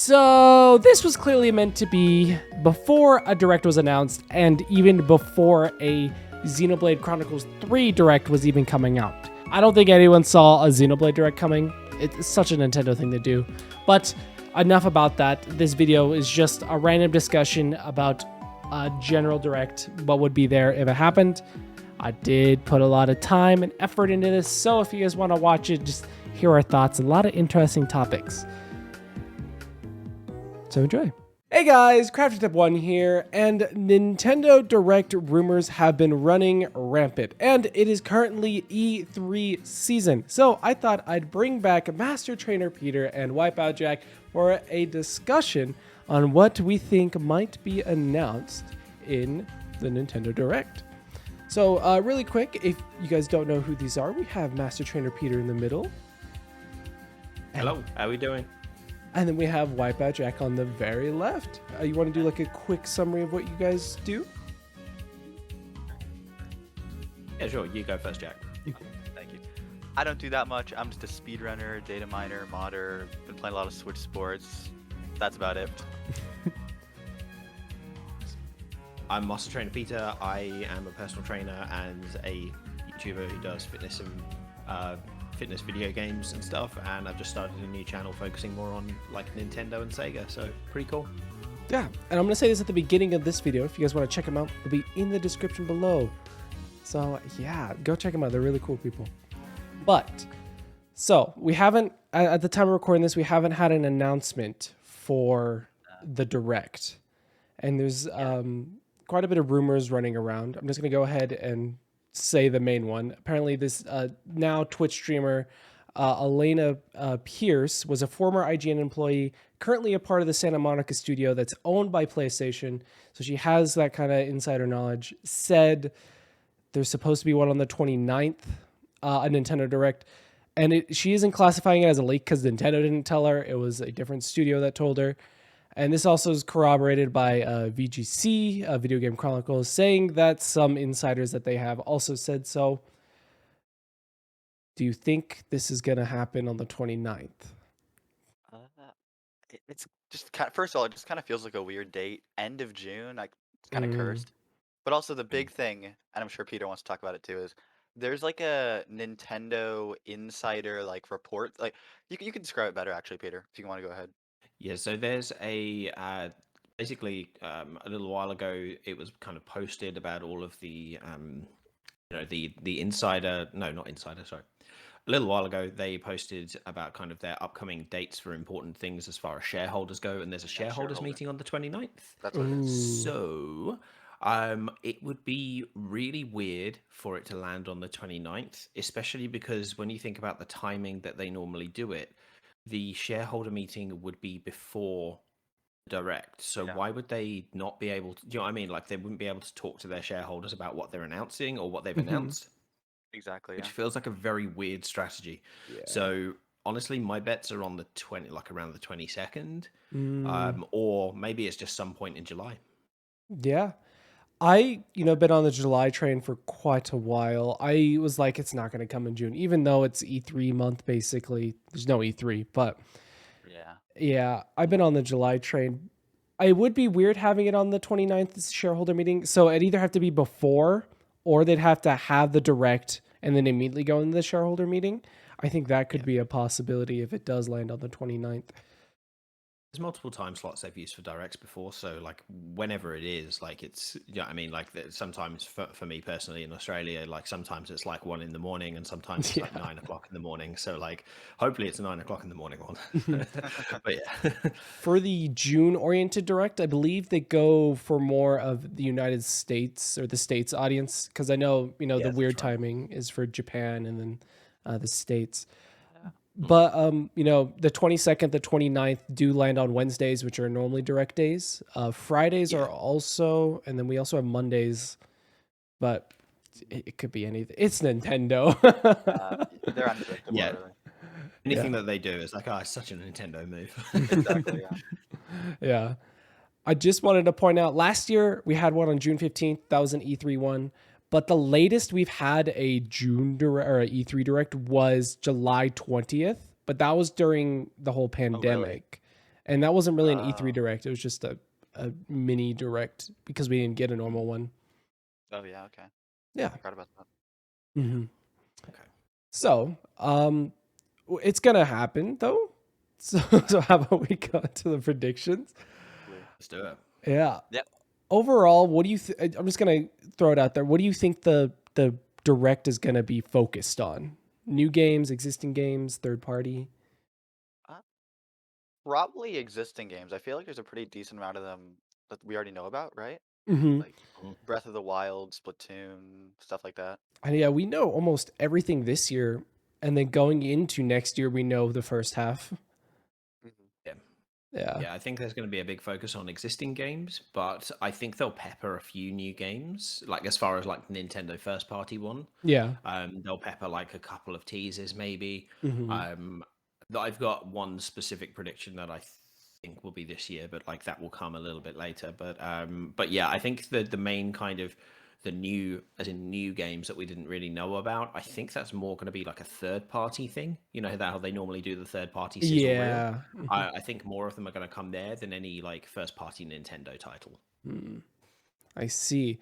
So this was clearly meant to be before a Direct was announced and even before a Xenoblade Chronicles 3 Direct was even coming out. I don't think anyone saw a Xenoblade Direct coming. It's such a Nintendo thing to do. But enough about that. This video is just a random discussion about a general Direct, what would be there if it happened. I did put a lot of time and effort into this, so if you guys want to watch it, just hear our thoughts. A lot of interesting topics. So enjoy. Hey guys, CrafterTip1 here, and Nintendo Direct rumors have been running rampant, and it is currently E3 season. So I thought I'd bring back Master Trainer Peter and Wipeout Jack for a discussion on what we think might be announced in the Nintendo Direct. So really quick, if you guys don't know who these are, we have Master Trainer Peter in the middle. Hello, how are we doing? And then we have Wipeout Jack on the very left. You want to do like a quick summary of what you guys do? Yeah, sure. You go first, Jack. Thank you. I don't do that much. I'm just a speedrunner, dataminer, modder. Been playing a lot of Switch sports. That's about it. I'm Master Trainer Peter. I am a personal trainer and a YouTuber who does fitness and fitness video games and stuff, and I've just started a new channel focusing more on like Nintendo and Sega, so pretty cool. Yeah, and I'm gonna say this at the beginning of this video. If you guys want to check them out, it'll be in the description below. So yeah, go check them out. They're really cool people. But so we haven't, at the time of recording this, we haven't had an announcement for the Direct, and there's quite a bit of rumors running around. I'm just gonna go ahead and say the main one. Apparently this now Twitch streamer Elena Pierce was a former IGN employee, currently a part of the Santa Monica studio that's owned by PlayStation, so she has that kind of insider knowledge. Said there's supposed to be one on the 29th, a Nintendo Direct, and she isn't classifying it as a leak because Nintendo didn't tell her. It was a different studio that told her. And this also is corroborated by VGC, Video Game Chronicles, saying that some insiders that they have also said so. Do you think this is going to happen on the 29th? It's just kind of, first of all, it just kind of feels like a weird date. End of June, like it's kind of cursed. But also the big thing, and I'm sure Peter wants to talk about it too, is there's like a Nintendo insider like report. Like you can describe it better actually, Peter, if you want to go ahead. Yeah, so there's a basically a little while ago it was kind of posted about all of the the insider, no, not insider, sorry. A little while ago they posted about kind of their upcoming dates for important things as far as shareholders go, and there's a shareholders meeting on the 29th. That's what it is. So it would be really weird for it to land on the 29th, especially because when you think about the timing that they normally do it, the shareholder meeting would be before Direct. So why would they not be able to, do you know what I mean? Like they wouldn't be able to talk to their shareholders about what they're announcing or what they've announced. Exactly. Which feels like a very weird strategy. Yeah. So honestly, my bets are on the around the 22nd. Or maybe it's just some point in July. Yeah. I, been on the July train for quite a while. I was like, it's not going to come in June, even though it's E3 month, basically. There's no E3, but yeah, I've been on the July train. It would be weird having it on the 29th shareholder meeting. So it'd either have to be before, or they'd have to have the Direct and then immediately go into the shareholder meeting. I think that could be a possibility if it does land on the 29th. There's multiple time slots they've used for Directs before, so like whenever it is, like it's, I mean, like sometimes for me personally in Australia, like sometimes it's like 1 a.m. and sometimes it's like 9 o'clock in the morning. So like hopefully it's a 9 o'clock in the morning one. But yeah. For the June oriented Direct, I believe they go for more of the United States or the States audience, because I know, the weird timing is for Japan and then the States. But, the 22nd, the 29th do land on Wednesdays, which are normally Direct days. Fridays are also, and then we also have Mondays, but it could be anything. It's Nintendo. They're unpredictable. Yeah. Really. Anything that they do is like, it's such a Nintendo move. Exactly, Yeah. I just wanted to point out, last year we had one on June 15th. That was an E3 one. But the latest we've had a June Direct or a E3 Direct was July 20th. But that was during the whole pandemic. And that wasn't really an E3 Oh. Direct. It was just a mini Direct because we didn't get a normal one. Oh yeah, okay. Yeah. I forgot about that. Mm-hmm. Okay. So, it's gonna happen though. So, so how about we go to the predictions? Let's do it. Yeah. Yep. Overall, what do you? I'm just gonna throw it out there. What do you think the Direct is gonna be focused on? New games, existing games, third party. Probably existing games. I feel like there's a pretty decent amount of them that we already know about, right? Mm-hmm. Like Breath of the Wild, Splatoon, stuff like that. And yeah, we know almost everything this year, and then going into next year, we know the first half. Yeah. Yeah. Yeah, I think there's going to be a big focus on existing games, but I think they'll pepper a few new games, like as far as like Nintendo first party one. Yeah. They'll pepper like a couple of teasers maybe. Mm-hmm. I've got one specific prediction that I think will be this year, but like that will come a little bit later. But yeah, I think the main kind of the new, as in new games that we didn't really know about, I think that's more going to be like a third party thing. You know how they normally do the third party sizzle reel. Yeah. I think more of them are going to come there than any like first party Nintendo title. I see.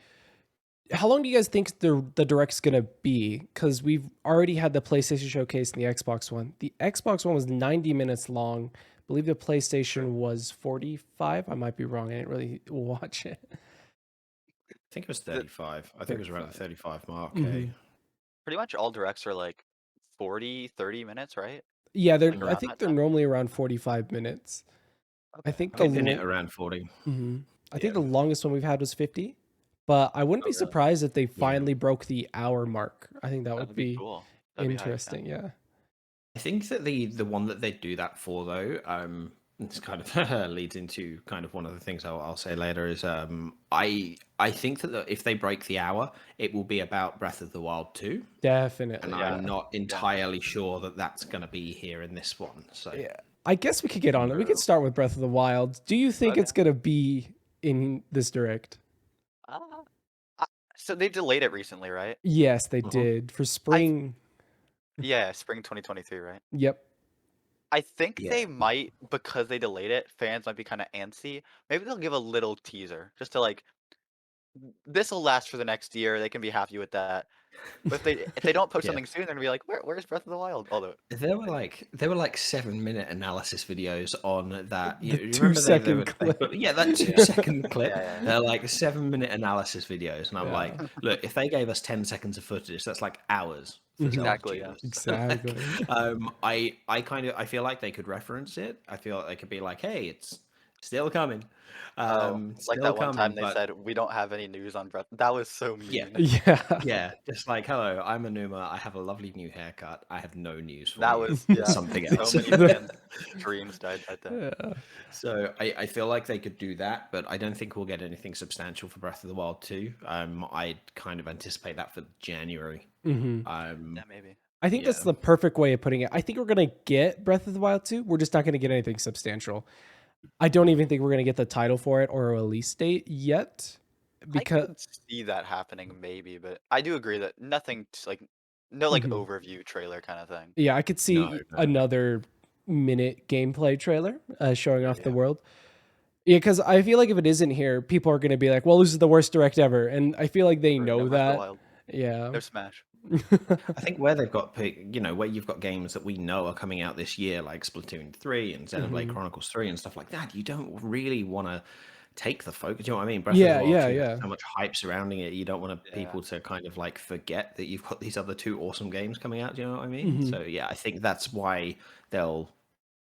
How long do you guys think the Direct's gonna be? Because we've already had the PlayStation Showcase and the Xbox one. The Xbox one was 90 minutes long. I believe the PlayStation was 45. I might be wrong. I didn't really watch it. I think it was 35. I think it was around the 35 mark. Mhm. Okay. Pretty much all directs are like 40, 30 minutes, right? Yeah, they're. Like I around think that they're time? normally around 45 minutes. I think I the think they hit around 40. I think the longest one we've had was 50. But I wouldn't Oh, be really? surprised if they finally broke the hour mark. I think that That would would be be cool. That'd be hype, yeah. interesting. Yeah. I think that the one that they do that for though, it's kind of leads into kind of one of the things I'll say later is I think that if they break the hour, it will be about Breath of the Wild 2, Definitely. and Yeah. I'm not entirely sure that that's going to be here in this one. So Yeah. I guess we could get on it. We could start with Breath of the Wild. Do you think Okay. it's gonna be in this Direct? So they delayed it recently, right? Yes, they Mhm. did for spring. Yeah, spring 2023, right? Yep. I think Yeah. they might, because they delayed it, fans might be kind of antsy. Maybe they'll give a little teaser just to like, this will last for the next year. They can be happy with that. But if they don't post Yeah. something soon, they're gonna be like, where's Breath of the Wild? Although There were like 7-minute analysis videos on that. The You 2 remember second clip. yeah, that 2 second clip. Yeah. They're like 7-minute analysis videos, and I'm Yeah. like, look, if they gave us 10 seconds of footage, that's like hours. For Zelda Exactly, yeah. tuners. Exactly. I feel like they could reference it. I feel like they could be like, hey, it's still coming. Like Still that one coming, time they but said we don't have any news on Breath. That was so mean. Yeah. Yeah. yeah, just like, hello, I'm Anuma. I have a lovely new haircut. I have no news for That you. was something else. So many fans' dreams died that day. Yeah. So I feel like they could do that, but I don't think we'll get anything substantial for Breath of the Wild 2. I kind of anticipate that for January. Mhm. Yeah, maybe. I think that's Yeah. the perfect way of putting it. I think we're gonna get Breath of the Wild 2. We're just not gonna get anything substantial. I don't even think we're gonna get the title for it or a release date yet. I Because could see that happening, maybe, but I do agree that nothing no like Mhm. overview trailer kind of thing. yeah, I could see No. another minute gameplay trailer showing off the Yeah. world. Yeah, because I feel like if it isn't here, people are gonna be like, "Well, this is the worst direct ever," and I feel like they Or know no Breath of the that. Wild, Yeah. no Smash. I think where they've got, where you've got games that we know are coming out this year, like Splatoon 3 and Xenoblade Chronicles 3 and stuff like that, you don't really want to take the focus. You know what I mean? Breath of the Wild 2 has so much hype surrounding it. You don't want people to kind of like forget that you've got these other 2 awesome games coming out. Do you know what I mean? So yeah, I think that's why they'll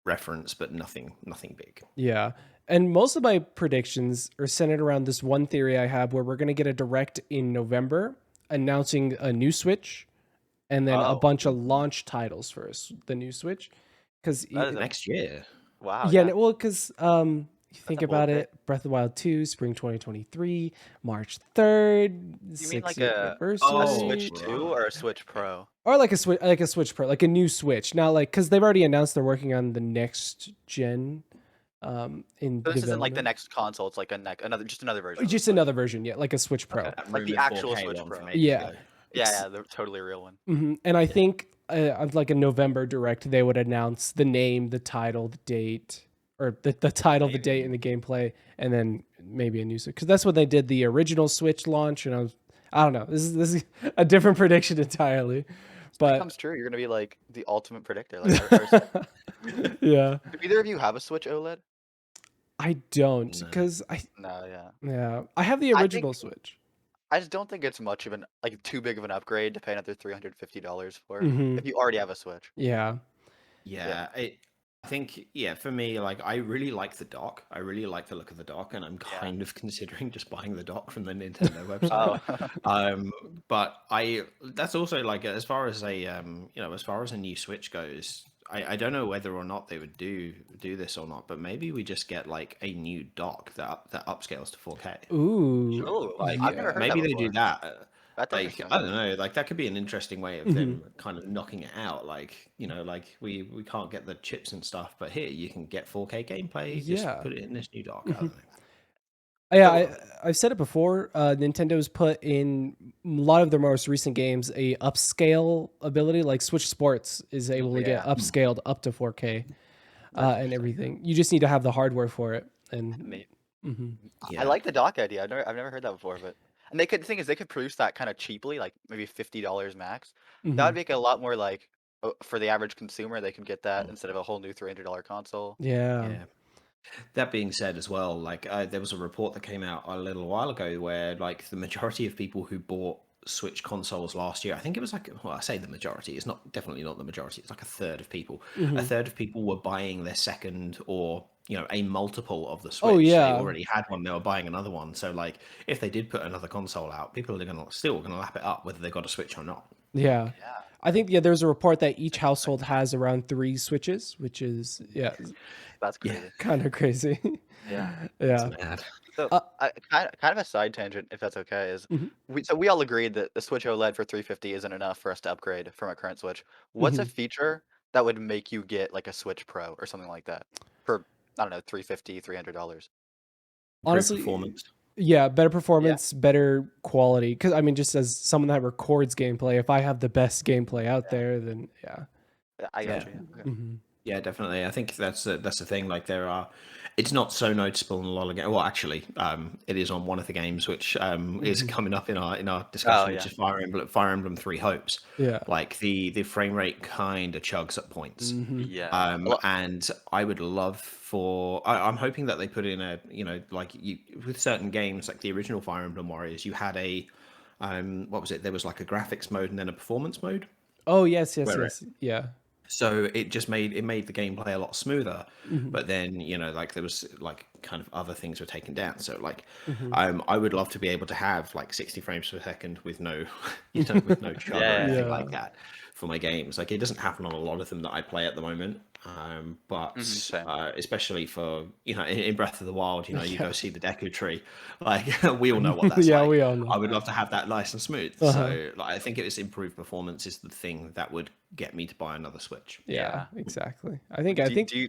reference, but nothing big. Yeah. And most of my predictions are centered around this one theory I have where we're going to get a direct in November announcing a new Switch and then a Oh. bunch of launch titles for the new Switch. Because That is a- Next year. Wow. yeah, well, because you think a bold about pick. it, Breath of the Wild 2, spring 2023, March 3rd, You mean like 6th a anniversary. Switch 2 or a Switch Pro? Or like a Switch Pro, like a new Switch. Not like, because they've already announced they're working on the next gen in So this isn't like the development. next console. It's like just another version. of the Just Switch. another version, yeah, like a Switch Pro. Okay. That Like the rumored actual 4K Switch one Pro. from ages Yeah. ago. Yeah, the totally real one. And I think of like a November direct, they would announce the name, the title, the date, or the title, the date, and the gameplay, and then maybe a new Switch. Because that's what they did the original Switch launch, and I don't know. This is a different prediction entirely. But it But comes true. You're gonna be like the ultimate predictor. Like, yeah, do either of you have a Switch OLED? I don't No. because No, yeah. I have the I original think Switch. I just don't think it's much of an like too big of an upgrade to pay another $350 for Hmm. if you already have a Switch. Yeah. Yeah, I think for me, like I really like the dock. I really like the look of the dock, and I'm Yeah. kind of considering just buying the dock from the Nintendo website. Oh, But that's also like as far as a as far as a new Switch goes, I don't know whether or not they would do this or not, but maybe we just get like a new dock that upscales to 4K. Ooh. oh, Like I've never heard maybe that they do before. that. That's Like interesting. I don't know, like that could be an interesting way of Mhm. them kind of knocking it out. Like like we can't get the chips and stuff, but here you can get 4K gameplay. Just Yeah. put it in this new dock. I don't know. Yeah, So, I've said it before. Nintendo's put in a lot of their most recent games a upscale ability, like Switch Sports is able to get yeah, upscaled up to 4K that's and interesting. everything. You just need to have the hardware for it. And Maybe. mhm. I Yeah. like the dock idea. I've never heard that before, but and the thing is they could produce that kind of cheaply, like maybe $50 max. That would Mhm. make it a lot more like for the average consumer, they can get that instead of a whole new $300 console. Yeah. Yeah. That being said, as well, like there was a report that came out a little while ago where like the majority of people who bought Switch consoles last year, I think it was like, well, I say the majority, it's definitely not the majority, it's like a third of people. A Mhm. third of people were buying their second or a multiple of the Oh Switch. They yeah. already had one, they were buying another one. So like if they did put another console out, people are still gonna lap it up whether they got a Switch or not. Yeah. Yeah, I think there's a report that each household has around 3 Switches, which is that's Yeah. crazy. kind of crazy. Yeah. It's Yeah. mad. So Uh, kind of a side tangent, if that's okay, is mhm. we all agreed that the Switch OLED for 350 isn't enough for us to upgrade from our current Switch. What's a Mhm. feature that would make you get like a Switch Pro or something like that for I don't know, 350, $300? Improved Honestly, performance. yeah, better Yeah, performance, better quality. Because I mean, just as someone that records gameplay, if I have the best gameplay out yeah. there, then yeah. I got Yeah. you. Okay. Mhm. Yeah, definitely. I think that's the thing. Like it's not so noticeable in a lot of games. Well, actually, it is on one of the games which is Mhm. coming up in our Oh discussion, which yeah. is Fire Emblem Three Hopes. Yeah. Like the frame rate kind of chugs at points. Mhm. Yeah. A lot, And I would love I'm hoping that they put in a like with certain games like the original Fire Emblem Warriors, you had a what was it? There was like a graphics mode and then a performance mode. Oh yes, yes, Where yes. Yeah. so it just made the gameplay a lot smoother, Mhm. but then like there was like kind of other things were taken down. So like, Mhm. I would love to be able to have like 60 frames per second with no, with no chug or yeah. anything Yeah. like that for my games. Like it doesn't happen on a lot of them that I play at the moment. But Same. especially for in Breath of the Wild, you Yeah. go see the Deku Tree, like we all know what that's Yeah, like. we all know. I would love to have that nice and smooth. Uh-huh. So like, I think it's improved performance is the thing that would get me to buy another Switch. Yeah, Yeah. exactly. I think Do you?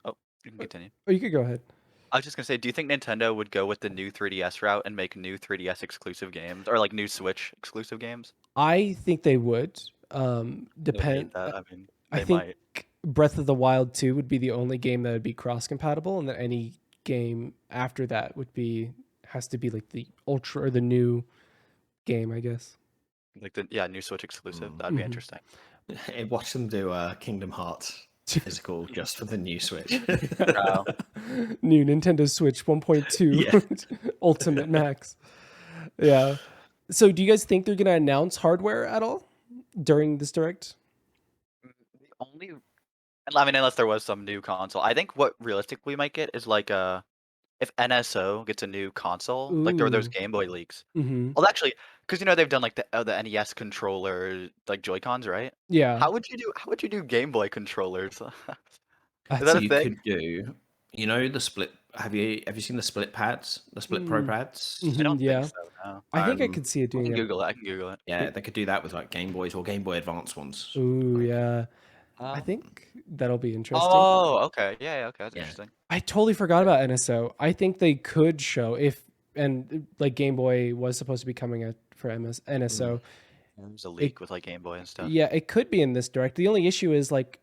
Oh, you can continue. oh, you could go ahead. I was just gonna say, do you think Nintendo would go with the new 3DS route and make new 3DS exclusive games or like new Switch exclusive games? I think they would. I hate Depend. that. I mean, I they think might. Breath of the Wild 2 would be the only game that would be cross compatible, and then any game after that has to be like the ultra or the new game, I guess. Like the new Switch exclusive. Mm. That'd be Mhm. interesting. Watch them do Kingdom Hearts physical just for the new Switch. Oh. New Nintendo Switch 1.2 Yeah. Ultimate Max. Yeah. So, do you guys think they're going to announce hardware at all during this direct? The only, I mean, unless there was some new console, I think what realistically we might get is like if NSO gets a new console, like there were those Ooh. Game Boy leaks. Mhm. Well, actually, because they've done like the NES controller, like Joy Cons, right? Yeah. How would you do Game Boy controllers? Is That's that a You thing? could do, the split. Have you seen the split pads, the split Pro Mm, pads? I don't think yeah. so. No. I think I Um, could see it I doing can that. Google it. I can Google it. yeah, they could do that with like Game Boys or Game Boy Advance ones. Ooh, Like, yeah. I Um, think that'll be interesting. oh, okay. Yeah, okay. That's yeah, interesting. I totally forgot about NSO. I think they could show like Game Boy was supposed to be coming out for NSO. There's a It, leak with like Game Boy and stuff. yeah, it could be in this direct. The only issue is like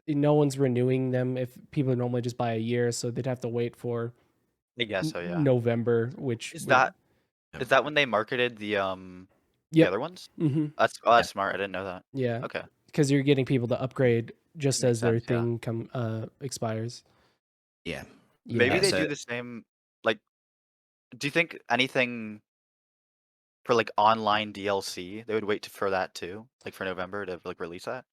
no one's renewing them if people normally just buy a year, so they'd have to wait for I guess so, yeah. November, which Is would- that Yeah. is that when they marketed the Yep. other ones? Mhm. That's that's smart. I didn't know that. Yeah, Okay. because you're getting people to upgrade just Makes as their sense, yeah. thing expires. Yeah. Maybe Yeah. they so- do the same. Like, do you think anything for like online DLC they would wait for that too, like for November to like release that?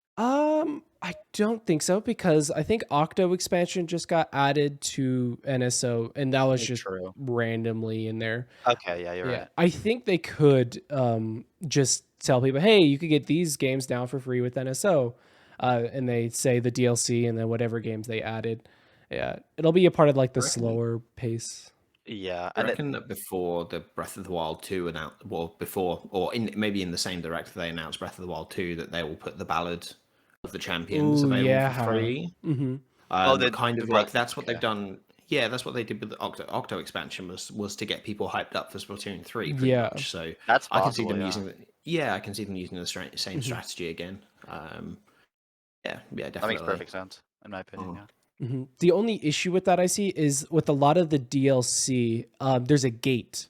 I don't think so because I think Octo expansion just got added to NSO, and that was just True. randomly in there. Okay, yeah, you're right. I think they could just tell people, hey, you could get these games now for free with NSO, and they say the DLC and then whatever games they added. Yeah, it'll be a part of like the reckon- slower pace. Yeah, I and reckon that before the Breath of the Wild 2 announced, well, before or maybe in the same direct they announced Breath of the Wild 2 that they will put the Ballad of the Champions Ooh, available yeah. for free. Mm-hmm. Kind the of like Breath- that's what they've okay. done. Yeah, that's what they did with the Octo expansion was to get people hyped up for Splatoon 3 pretty Yeah. much. So that's I can see possible. them Yeah. using I can see them using the same Mhm. strategy again. Yeah, That definitely. makes perfect sense in my opinion. Oh. Yeah. The only issue with that I see is with a lot of the DLC, there's a gate.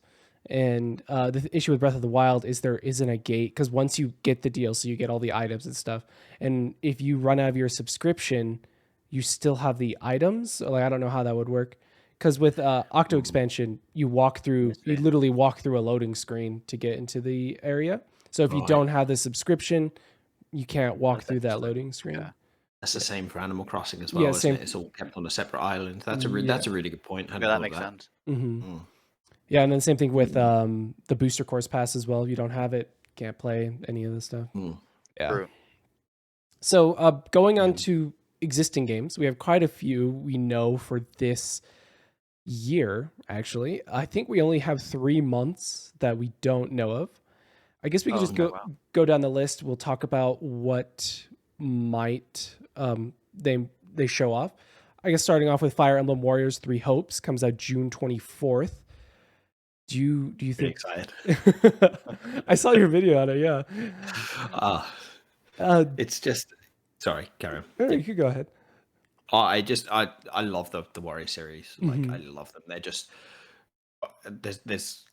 And the issue with Breath of the Wild is there isn't a gate because once you get the DLC, you get all the items and stuff. And if you run out of your subscription, you still have the items. So, like I don't know how that would work. Because with Octo expansion, you literally walk through a loading screen to get into the area. So if you Right. don't have the subscription, you can't walk That's through that interesting. loading screen. Yeah. That's the same for Animal Crossing as well, Yeah, isn't same. it? It's all kept on a separate island. That's a Yeah. that's a really good point. Yeah, that makes sense. Mm-hmm. Yeah, and then same thing with the booster course pass as well. If you don't have it, can't play any of this stuff. Yeah. True. So going on to existing games, we have quite a few we know for this year, actually. I think we only have 3 months that we don't know of. I guess we could just go down the list. We'll talk about what might they show off. I guess starting off with Fire Emblem Warriors 3 Hopes comes out June 24th. Do you think excited? I saw your video on it, yeah. It's just sorry, carry on. You could go ahead. I love the Warrior series. Like Mm-hmm. I love them. They're just there's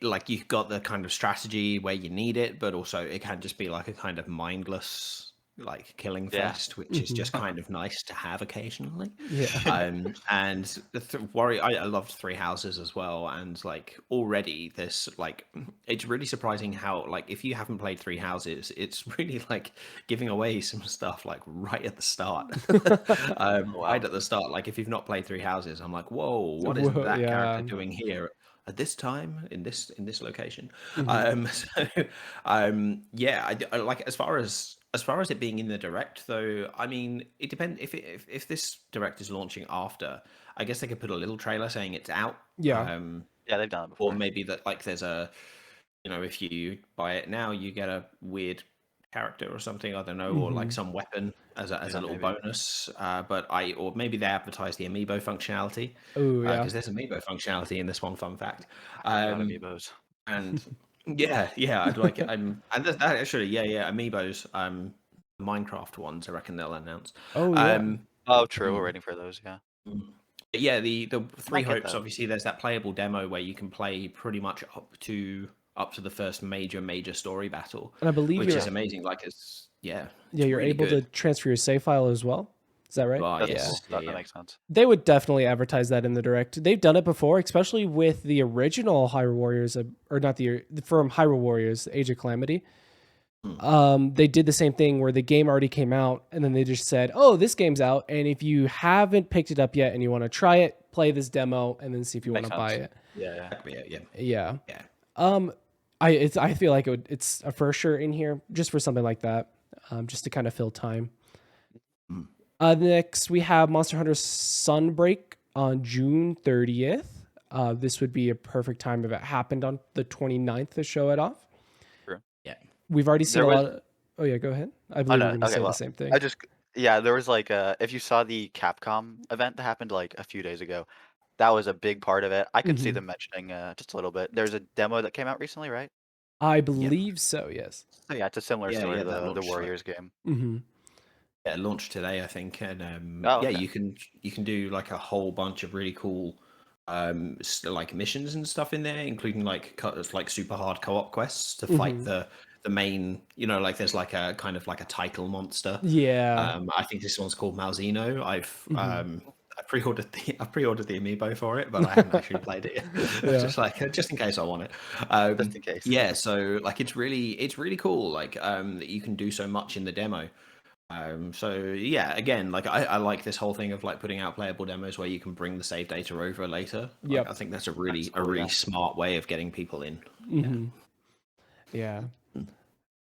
like you've got the kind of strategy where you need it, but also it can just be like a kind of mindless like killing fest, which is just kind of nice to have occasionally. Yeah. And the Warrior, I loved Three Houses as well, and like already this like it's really surprising how like if you haven't played Three Houses, it's really like giving away some stuff like right at the start. Right at the start, like if you've not played Three Houses, I'm like, whoa, what is that character doing here at this time in this location? Yeah, I like as far as it being in the direct, though. I mean, it depends if this direct is launching after. I guess they could put a little trailer saying it's out. Yeah. Yeah, they've done it before. Or maybe that like there's a, if you buy it now, you get a weird character or something. I don't know, or like some weapon as a little maybe. bonus. Or maybe they advertise the amiibo functionality. Oh yeah. Because there's amiibo functionality in this one. Fun fact. Amiibos. And yeah, I'd like it. And that actually, amiibos. Minecraft ones, I reckon they'll announce. Oh yeah. Oh, true. We're waiting for those. Yeah. But yeah, the Three Might get Hopes. that. Obviously, there's that playable demo where you can play pretty much up to the first major story battle, And I believe which you're is amazing. Like it's you're really able good. to transfer your save file as well. Is that right? Oh, That's yes. cool. Yeah. That makes sense. They would definitely advertise that in the direct. They've done it before, especially with the original Hyrule Warriors, or not from Hyrule Warriors, Age of Calamity. They did the same thing where the game already came out, and then they just said, "Oh, this game's out, and if you haven't picked it up yet and you want to try it, play this demo, and then see if you want to buy it." Yeah. Yeah. I feel like it's a for sure in here just for something like that, just to kind of fill time. Next, we have Monster Hunter Sunbreak on June 30th. This would be a perfect time if it happened on the 29th to show it off. True. Yeah. We've already seen There a was- lot of... Oh, yeah, go ahead. I believe you're going to say the same thing. There was like if you saw the Capcom event that happened like a few days ago, that was a big part of it. I could see them mentioning just a little bit. There's a demo that came out recently, right? I believe so, yes. So yeah, it's a similar story to that the looks like- Warriors game. Mm-hmm. Yeah, launched today, I think, and Oh, yeah, okay. you can do like a whole bunch of really cool like missions and stuff in there, including like like super hard co-op quests to fight the main. Like there's like a kind of like a title monster. Yeah. I think this one's called Malzeno. Mhm. I pre-ordered the amiibo for it, but I haven't actually played it yet. Yeah. Just in case I want it. Just in case. Yeah, so like it's really cool. Like that you can do so much in the demo. So yeah, again, like I like this whole thing of like putting out playable demos where you can bring the save data over later. Like Yep. I think that's a That's really cool, yeah. smart way of getting people in. Yeah.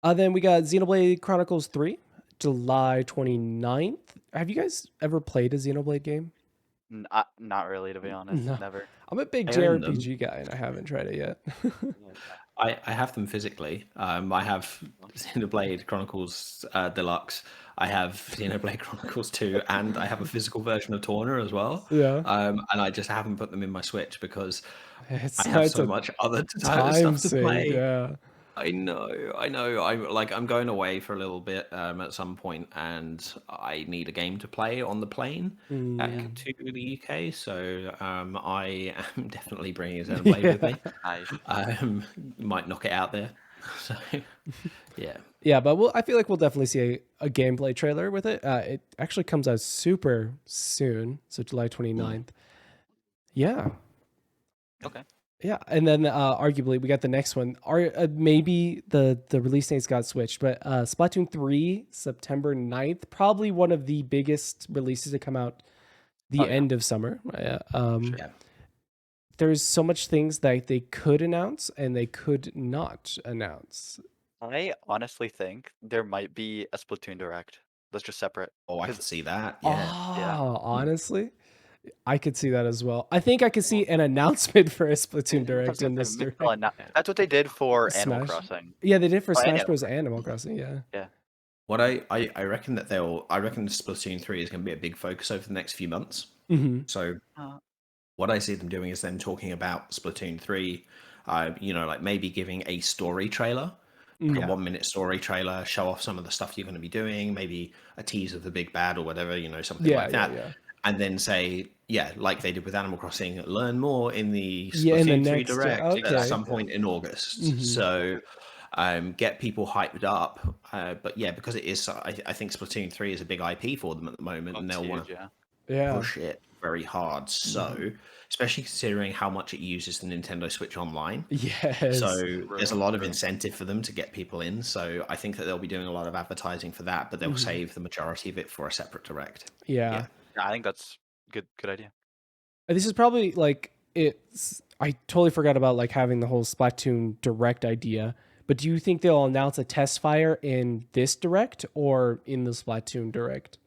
Then we got Xenoblade Chronicles 3, July 29th. Have you guys ever played a Xenoblade game? Not really, to be honest. No. Never. I'm a big I own them. JRPG guy and I haven't tried it yet. I have them physically. I have Xenoblade Chronicles Deluxe. I have Xenoblade Chronicles 2, and I have a physical version of Torna as well. Yeah. And I just haven't put them in my Switch because It's I have it's so a much other time stuff to sink, play. yeah. I know. I'm going away for a little bit at some point, and I need a game to play on the plane back to the UK. So I am definitely bringing Xenoblade with me. Nice. Might knock it out there. So yeah. Yeah, but I feel like we'll definitely see a gameplay trailer with it. It actually comes out super soon, so July 29th. Yeah. Okay. Yeah, and then arguably we got the next one. Maybe the release dates got switched, but Splatoon 3, September 9th, probably one of the biggest releases to come out the end of summer. Yeah. There's so much things that they could announce and they could not announce. I honestly think there might be a Splatoon Direct that's just separate. Oh, I can 'Cause- see that. Yeah. Oh, honestly, I could see that as well. I think I could see an announcement for a Splatoon Direct in this direct. That's what they did for Animal Smash. Crossing. Yeah, they did for Oh, and Smash Animal Bros. Animal Crossing. Yeah. Yeah. What I reckon that I reckon Splatoon 3 is going to be a big focus over the next few months. Mm-hmm. So what I see them doing is then talking about Splatoon 3, like maybe giving a story trailer, like a 1 minute story trailer, show off some of the stuff you're going to be doing, maybe a tease of the big bad or whatever, something like that. Yeah. And then say, like they did with Animal Crossing, learn more in the in the Splatoon 3 next Direct okay. at some point in August. So get people hyped up. But yeah, because it is, I think Splatoon 3 is a big IP for them at the moment, and they'll want to push it very hard. So, especially considering how much it uses the Nintendo Switch Online. Yes. So there's a lot of incentive for them to get people in. So I think that they'll be doing a lot of advertising for that, but they'll save the majority of it for a separate Direct. Yeah. I think that's good idea. This is probably like I totally forgot about like having the whole Splatoon Direct idea. But do you think they'll announce a test fire in this Direct or in the Splatoon Direct?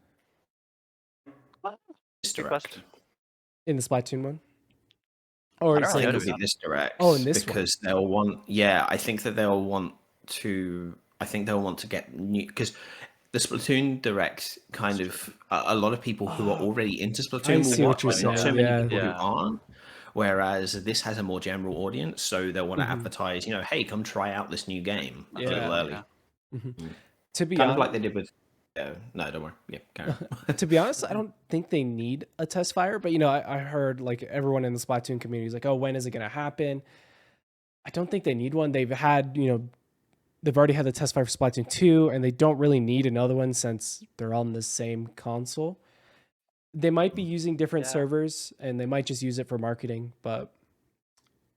This Direct. In the Splatoon one? Or I don't I really think know, it'll be this Direct. Oh, in this because they'll want. Yeah, I think that they'll want to. I think they'll want to get new because the Splatoon Direct kind of a lot of people who are already into Splatoon will see what watch, you're but not so saying, many yeah. people who aren't. Whereas this has a more general audience, so they'll want to advertise. Hey, come try out this new game a little early. To be Kind honest, of like they did with. No, don't worry. Yeah, carry on. to be honest, I don't think they need a test fire. But I heard like everyone in the Splatoon community is like, "Oh, when is it going to happen?" I don't think they need one. They've had they've already had the test fire for Splatoon 2, and they don't really need another one since they're on the same console. They might be using different servers, and they might just use it for marketing. But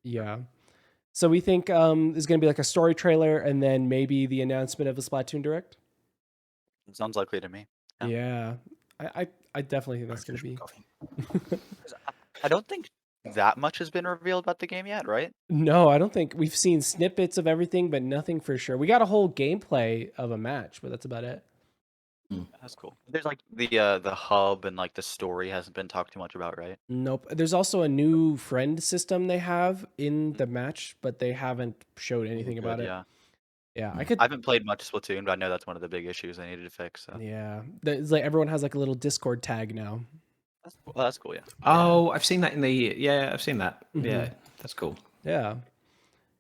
yeah, so we think there's going to be like a story trailer, and then maybe the announcement of a Splatoon Direct. It sounds likely to me. Yeah, I definitely think that's going to be. I don't think that much has been revealed about the game yet, right? No, I don't think we've seen snippets of everything, but nothing for sure. We got a whole gameplay of a match, but that's about it. That's cool. There's like the hub and like the story hasn't been talked too much about, right? Nope. There's also a new friend system they have in the match, but they haven't showed anything about it. Yeah, I haven't played much Splatoon, but I know that's one of the big issues they needed to fix. So. Yeah, it's like everyone has like a little Discord tag now. That's cool. Yeah. Oh, I've seen that in the. Yeah, I've seen that. Yeah, that's cool. Yeah.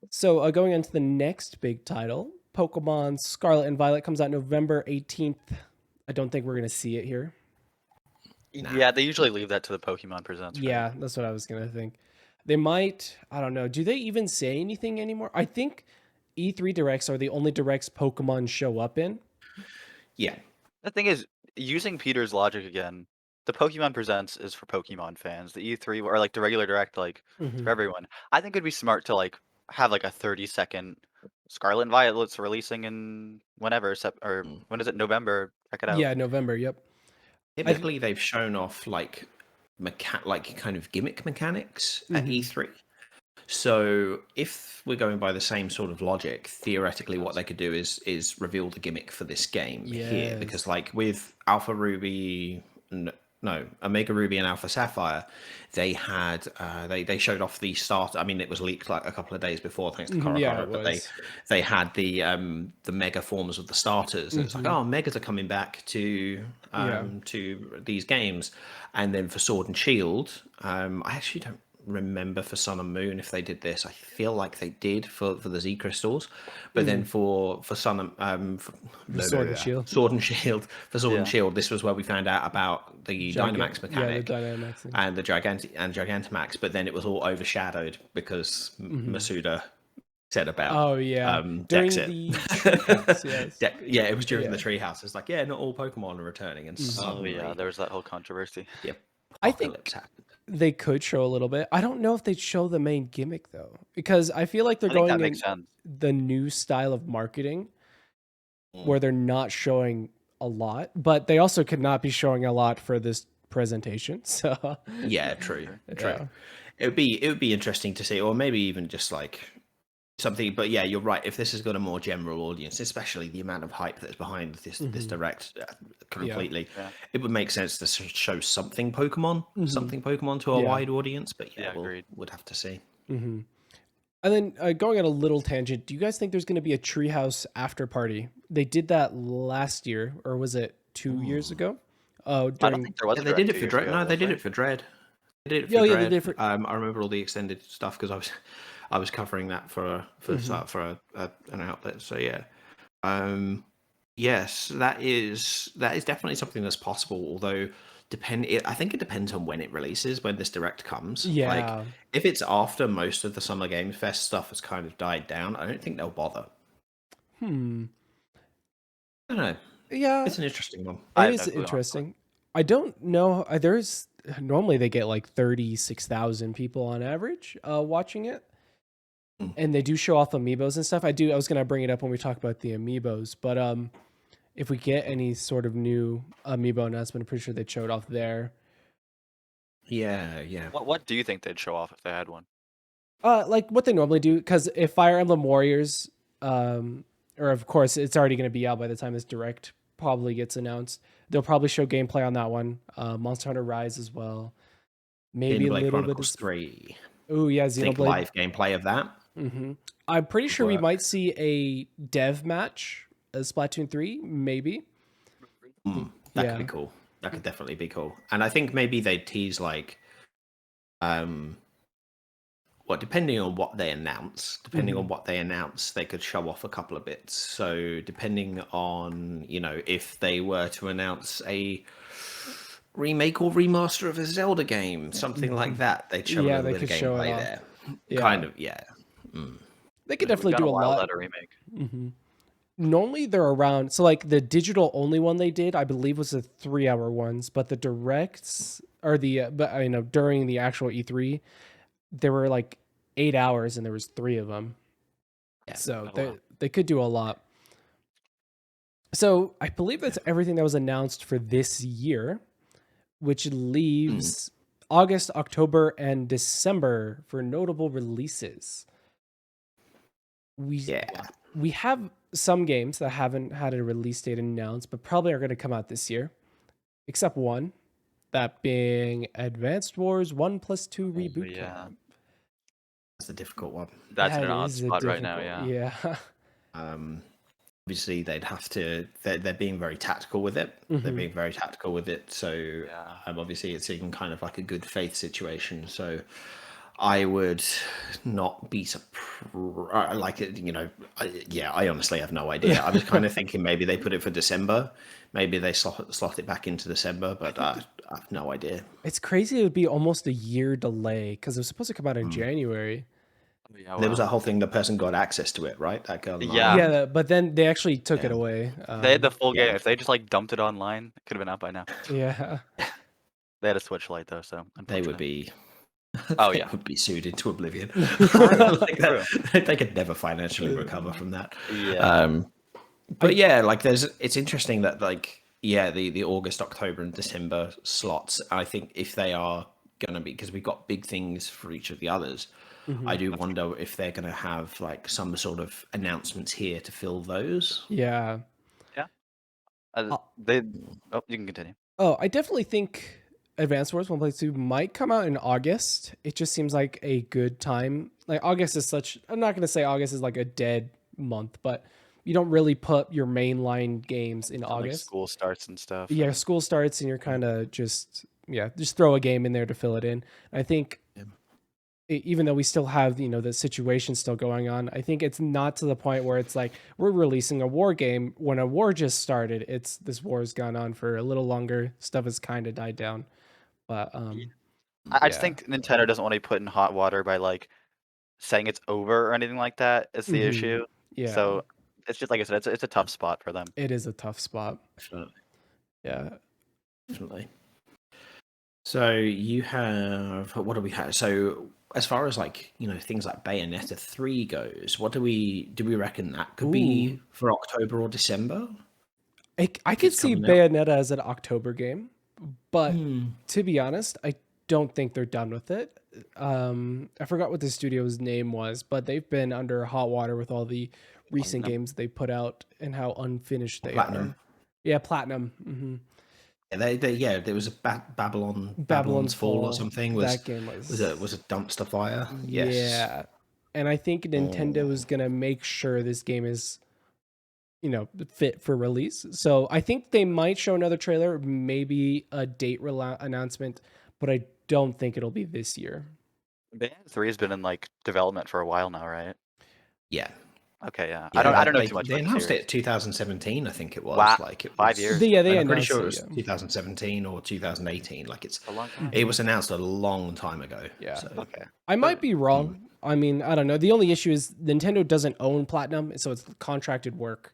So going on to the next big title, Pokemon Scarlet and Violet comes out November 18th. I don't think we're gonna see it here. Nah. Yeah, they usually leave that to the Pokemon Presents. Right? Yeah, that's what I was gonna think. They might. I don't know. Do they even say anything anymore? I think E3 directs are the only directs Pokemon show up in. Yeah. The thing is, using Peter's logic again, the Pokemon Presents is for Pokemon fans. The E3 or like the regular direct, like it's for everyone. I think it'd be smart to like have like a 30-second Scarlet and Violet's releasing in whenever, or when is it? November. Check it out. Yeah, November. Yep. Typically, they've shown off like kind of gimmick mechanics at E3. So if we're going by the same sort of logic, theoretically, what they could do is reveal the gimmick for this game here, because like with Alpha Ruby, no, Omega Ruby and Alpha Sapphire, they had they showed off the start. I mean, it was leaked like a couple of days before, thanks to Korokoro, but they had the mega forms of the starters. And it's like, oh, megas are coming back to these games, and then for Sword and Shield, I actually don't remember for Sun and Moon if they did this. I feel like they did for the Z crystals, but then for Sun and Sword and Shield, for Sword and Shield, this was where we found out about the Dynamax mechanic, the Dynamax and the Gigantamax. But then it was all overshadowed because Masuda said about during Dexit. the treehouse, yes. It was during the treehouse. It's like not all Pokemon are returning, and suddenly, there was that whole controversy. Yep, I think happened. They could show a little bit. I don't know if they'd show the main gimmick though, because I feel like they're going in the new style of marketing where they're not showing a lot, but they also could not be showing a lot for this presentation. So yeah, true. Yeah. It would be interesting to see, or maybe even just like something. But yeah, you're right. If this has got a more general audience, especially the amount of hype that's behind this direct completely, it would make sense to show something Pokemon to a wide audience. But we'd have to see. And then going on a little tangent, do you guys think there's going to be a Treehouse after party? They did that last year, or was it 2 years ago? I don't think there was. They did it for Dread. No, they did it for Dread. They did it for Dread. They did it for... I remember all the extended stuff because I was covering that for an outlet. So yeah, yes, that is definitely something that's possible. Although I think it depends on when it releases, when this direct comes. Yeah, like if it's after most of the Summer Game Fest stuff has kind of died down, I don't think they'll bother. I don't know. Yeah, it's an interesting one. It is interesting. I don't know. There's normally they get like 36,000 people on average watching it. And they do show off amiibos and stuff. I was going to bring it up when we talk about the amiibos, but if we get any sort of new amiibo announcement, I'm pretty sure they showed off there. Yeah. What do you think they'd show off if they had one? Like what they normally do, because if Fire Emblem Warriors, or of course it's already going to be out by the time this direct probably gets announced, they'll probably show gameplay on that one. Monster Hunter Rise as well. Maybe Xenoblade a little Chronicles bit. 3. Oh yeah, Xenoblade. Live gameplay of that. I'm pretty sure we might see a dev match as Splatoon 3, maybe. That could be cool. That could definitely be cool. And I think maybe they'd tease like, depending on what they announce, they could show off a couple of bits. So depending on, if they were to announce a remake or remaster of a Zelda game, something like that, they'd show a little bit of gameplay there. Kind of. They could definitely do a lot. At a remake. Normally they're around. So like the digital only one they did, I believe, was the 3-hour ones, but the directs or during the actual E3, there were like 8 hours and there was 3 of them. Yeah, so they could do a lot. So I believe that's everything that was announced for this year, which leaves August, October, and December for notable releases. We have some games that haven't had a release date announced, but probably are going to come out this year, except one, that being Advanced Wars 1+2 Reboot Camp. That's a difficult one. That's in an odd spot right now, Yeah. Obviously, they'd have to. They're being very tactical with it. They're being very tactical with it. So obviously, it's in kind of like a good faith situation. So I would not be surprised. Like, I honestly have no idea. I was kind of thinking maybe they put it for December. Maybe they slot it back into December, but I have no idea. It's crazy. It would be almost a year delay because it was supposed to come out in January. Yeah, There was wow. a whole thing. The person got access to it, right? That girl. Yeah. Yeah, but then they actually took it Yeah. away. They had the full yeah. game. If they just like dumped it online, it could have been out by now. Yeah. They had a Switch Lite though, so They would unfortunate. be. Oh, they yeah. would be sued into oblivion. True, Like that, they could never financially recover from that. Yeah. But yeah, like it's interesting that like the August, October, and December slots. I think if they are gonna be, because we've got big things for each of the others. Mhm. I do wonder if they're gonna have like some sort of announcements here to fill those. Yeah. They. Oh, you can continue. Oh, I definitely think Advance Wars 1.2 might come out in August. It just seems like a good time. Like August is such, I'm not going to say August is like a dead month, but you don't really put your mainline games in Like August. school starts and stuff. Yeah, and- school starts and you're kind of just throw a game in there to fill it in. I think even though we still have, the situation still going on, I think it's not to the point where it's like we're releasing a war game when a war just started. It's this war has gone on for a little longer. Stuff has kind of died down. But I just think Nintendo doesn't want to be put in hot water by like saying it's over or anything like that. It's the issue. Yeah. So it's just like I said, it's a tough spot for them. It is a tough spot. Definitely. Yeah. Definitely. So you have, what do we have? So as far as like, things like Bayonetta 3 goes, what do we reckon that could be for October or December? I could see coming out. Bayonetta as an October game, but to be honest, I don't think they're done with it. I forgot what the studio's name was, but they've been under hot water with all the recent games they put out and how unfinished they are. Yeah, Platinum. Mm-hmm. There was a Babylon's Fall or something. That game was a dumpster fire. Yes. Yeah, and I think Nintendo is gonna make sure this game is, fit for release. So I think they might show another trailer, maybe a date announcement, but I don't think it'll be this year. Bayonetta 3 has been in like development for a while now, right? Yeah. Okay, yeah. Yeah, I don't know too much. They about the announced series. it 2017, I think it was. Wow, Like it was 5 years. Yeah, they I'm pretty announced sure it it, was yeah. 2017 or 2018. Like A long time. it was announced a long time ago. Yeah. So, Okay. I might be wrong. I mean, I don't know. The only issue is Nintendo doesn't own Platinum, so it's contracted work.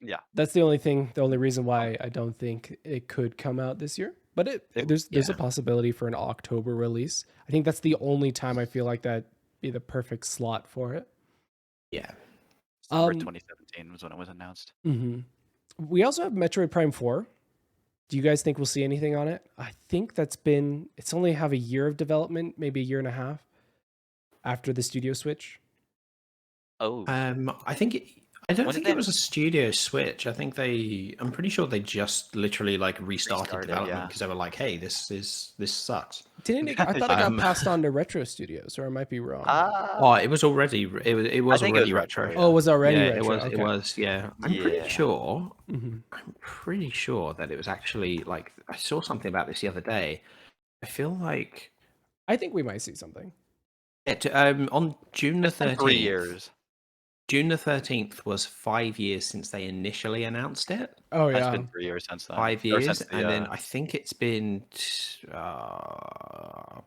Yeah. That's the only reason why I don't think it could come out this year. But there's a possibility for an October release. I think that's the only time I feel like that'd be the perfect slot for it. yeah. Summer 2017 was when it was announced. Mm-hmm. We also have Metroid Prime 4. Do you guys think we'll see anything on it? I think it's only have a year of development, maybe a year and a half after the studio switch. Oh. I don't think it was a studio switch. I'm pretty sure they just literally like restarted development because they were like, hey, this sucks. Didn't it? I thought it got passed on to Retro Studios, or I might be wrong. It was already already retro. Oh, it was already Yeah, retro. it was. Yeah, I'm pretty sure. Mm-hmm. I'm pretty sure that it was actually like I saw something about this the other day. I feel like I think we might see something. On June the 13th. 3 years. June the 13th was 5 years since they initially announced it. Oh yeah, It's been 3 years since then. 5 years, and then I think it's been, I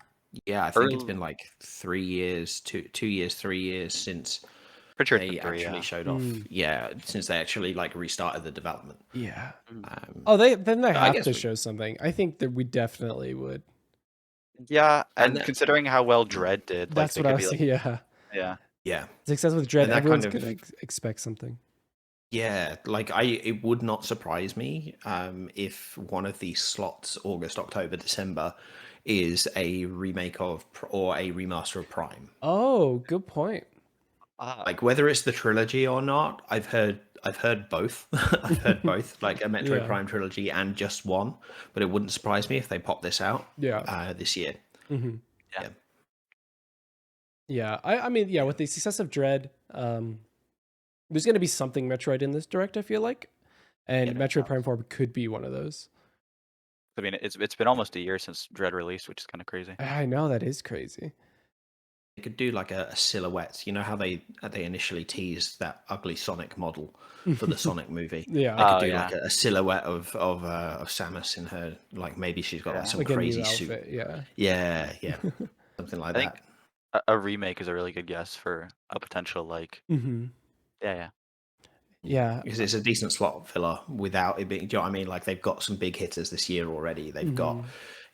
think it's been like 3 years, 2 years, 3 years since Pretty sure they actually showed off. Yeah, since they actually like restarted the development. Yeah. They have to show something. I think that we definitely would. Yeah, and considering how well Dread did, that's what I was. Yeah. Yeah. Success with Dread, everyone's gonna expect something. Yeah, like it would not surprise me if one of these slots, August, October, December, is a remake of or a remaster of Prime. Oh, good point. Like whether it's the trilogy or not, I've heard both. I've heard both, like a Metroid Prime trilogy and just one. But it wouldn't surprise me if they pop this out. This year. Mm-hmm. Yeah. Yeah, I mean, with the success of Dread, there's going to be something Metroid in this direct, I feel like, and Metroid Prime 4 could be one of those. I mean, it's been almost a year since Dread released, which is kind of crazy. I know, that is crazy. could do like a silhouette. You know how they initially teased that ugly Sonic model for the Sonic movie. Yeah. They could do yeah. like a silhouette of Samus in her, like maybe she's got like Yeah. some Like a crazy new suit. outfit. Yeah. Yeah, something like I think that. a remake is a really good guess for a potential like. Mm-hmm. Yeah. Yeah. Because it's a decent slot filler without it being. Do you know what I mean? Like they've got some big hitters this year already. They've got,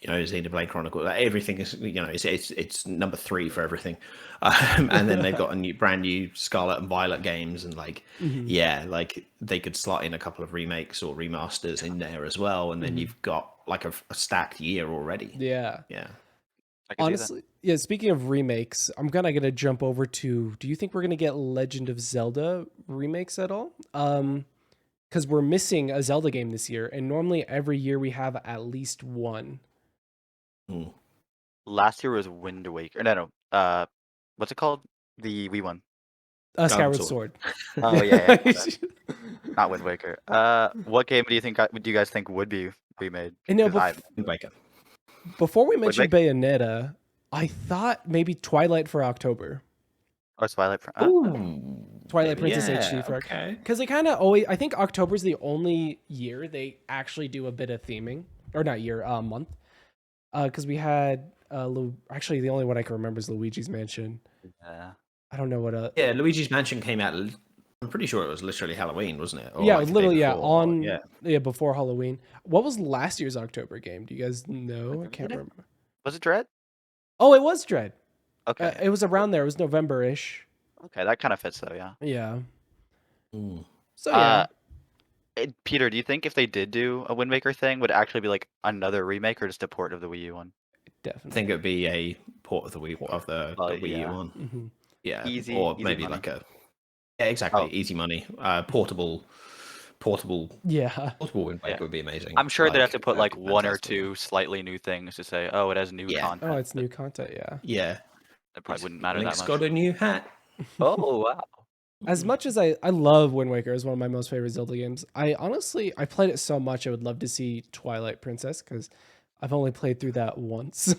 Xenoblade Chronicles. Like, everything is, it's number 3 for everything, and then they've got brand new Scarlet and Violet games, and like, like they could slot in a couple of remakes or remasters in there as well, and then you've got like a stacked year already. Yeah. I can see Honestly, yeah. Speaking of remakes, I'm kind of gonna jump over to. Do you think we're gonna get Legend of Zelda remakes at all? Because we're missing a Zelda game this year, and normally every year we have at least one. that. Last year was Wind Waker. No. What's it called? The Wii one. Skyward Sword. Oh yeah. Not Wind Waker. What game do you guys think would be remade? And no, 'Cause Wind Waker. before we mentioned Bayonetta, I thought maybe Twilight for October. or Twilight. Twilight Maybe. Princess HD for October. Because they kind of always, I think October's the only year they actually do a bit of theming. Or not year, month. Because we had, actually the only one I can remember is Luigi's Mansion. Yeah. I don't know what Yeah, Luigi's Mansion came out. I'm pretty sure it was literally Halloween, wasn't it? Or yeah, like it was the day literally before, before Halloween. What was last year's October game? Do you guys know? I can't remember. Was it Dread? Oh, it was Dread. Okay. It was around there. It was November-ish. Okay, that kind of fits though. Yeah. Yeah. Mm. So yeah. Peter, do you think if they did do a Wind Waker thing, would it actually be like another remake or just a port of the Wii U one? Definitely. I think it would be a port of the Wii of the Wii U one. Mm-hmm. Yeah, Easy, or easy maybe money. like exactly, Oh. easy money, portable. Yeah. Portable Wind Waker would be amazing. I'm sure they'd have to put that'd like be one or fantastic. two slightly new things to say, oh, it has new content. Oh, it's new content. Yeah. Yeah, It probably wouldn't matter Link's that much. got a new hat. Oh wow. As much as I love Wind Waker, it's one of my most favorite Zelda games. I played it so much. I would love to see Twilight Princess because I've only played through that once.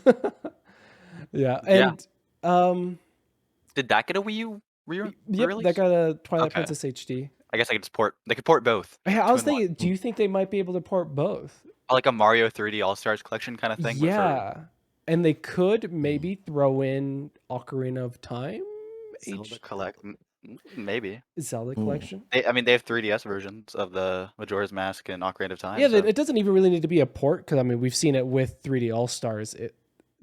Yeah, and Did that get a Wii U yep, release? that got a Twilight Okay. Princess HD. I guess I could just port. They could port both. Hey, I was 2 in 1. thinking, do you think they might be able to port both? Like a Mario 3D All Stars collection kind of thing. but for- Yeah, and they could maybe throw in Ocarina of Time, Zelda collect. Maybe. Zelda collection. They have 3DS versions of the Majora's Mask and Ocarina of Time. Yeah, so- it doesn't even really need to be a port because I mean we've seen it with 3D All Stars.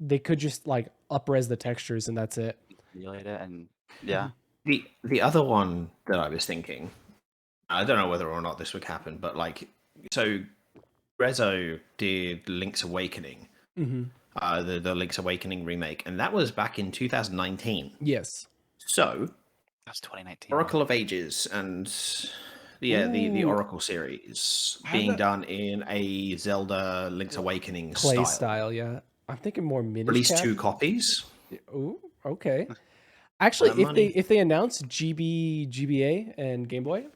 They could just like up-res the textures and that's it. emulate it and yeah. The other one that I was thinking, I don't know whether or not this would happen, but like, so Rezo did Link's Awakening, the Link's Awakening remake, and that was back in 2019. Yes. So That's 2019. Oracle of Ages and the Oracle series being done in a Zelda Link's Awakening Clay style, yeah. I'm thinking more Minish Release Cap. 2 copies. Ooh, okay. Actually, money. if they announce GBA and Game Boy,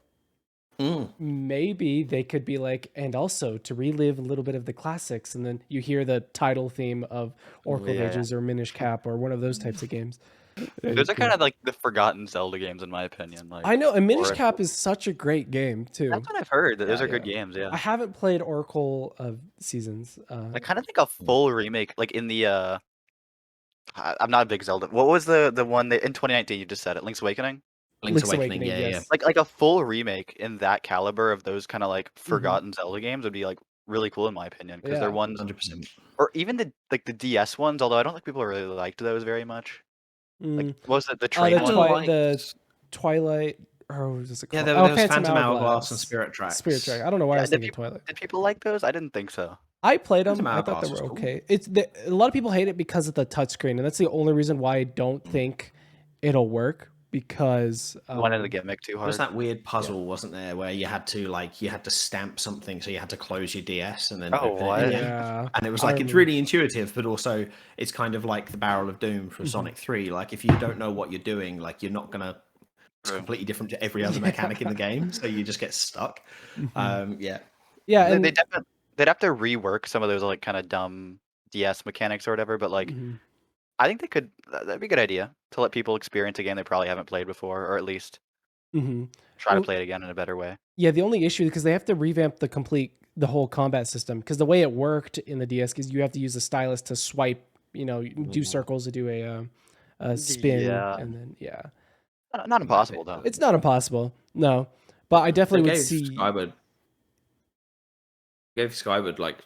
maybe they could be like, and also to relive a little bit of the classics, and then you hear the title theme of Oracle of Ages or Minish Cap or one of those types of games. Those are kind of like the forgotten Zelda games in my opinion. Like I know, and Minish Oracle. Cap is such a great game too. That's what I've heard. That those Yeah, are good yeah. games. Yeah. I haven't played Oracle of Seasons. I kind of think a full remake, like in the. I'm not a big Zelda. What was the one that in 2019 you just said it? Link's Awakening. Link's Awakening, yeah, yes. Like a full remake in that caliber of those kind of like forgotten Zelda games would be like really cool in my opinion because they're Yeah. ones, 100%. or even the DS ones. Although I don't think people really liked those very much. Like what was it? The train the, one. the Twilight. Or what was it Yeah, called? there was Phantom Hourglass and Spirit Tracks. Spirit Track. I don't know why I was did thinking Twilight. Did people like those? I didn't think so. I played them. Phantom I thought they Hourglass were was cool. okay. A lot of people hate it because of the touchscreen, and that's the only reason why I don't think it'll work. Because Wanted to gimmick too There hard. was that weird puzzle, wasn't there, where you had to stamp something, so you had to close your DS and then Oh, open what? it again. yeah, And it was like it's really intuitive, but also it's kind of like the Barrel of Doom from Sonic 3. Like if you don't know what you're doing, like you're not gonna. It's completely different to every other mechanic in the game, so you just get stuck. Yeah. yeah, and They'd have to rework some of those like kind of dumb DS mechanics or whatever, but like I think they could. That'd be a good idea to let people experience a game they probably haven't played before, or at least Mm-hmm. try to Well, play it again in a better way. yeah, the only issue because they have to revamp the whole combat system because the way it worked in the DS is you have to use a stylus to swipe, do Mhm. circles to do a spin, Yeah. and then yeah, Not impossible though. it's not impossible, no, but I definitely They would gave see. Skyward like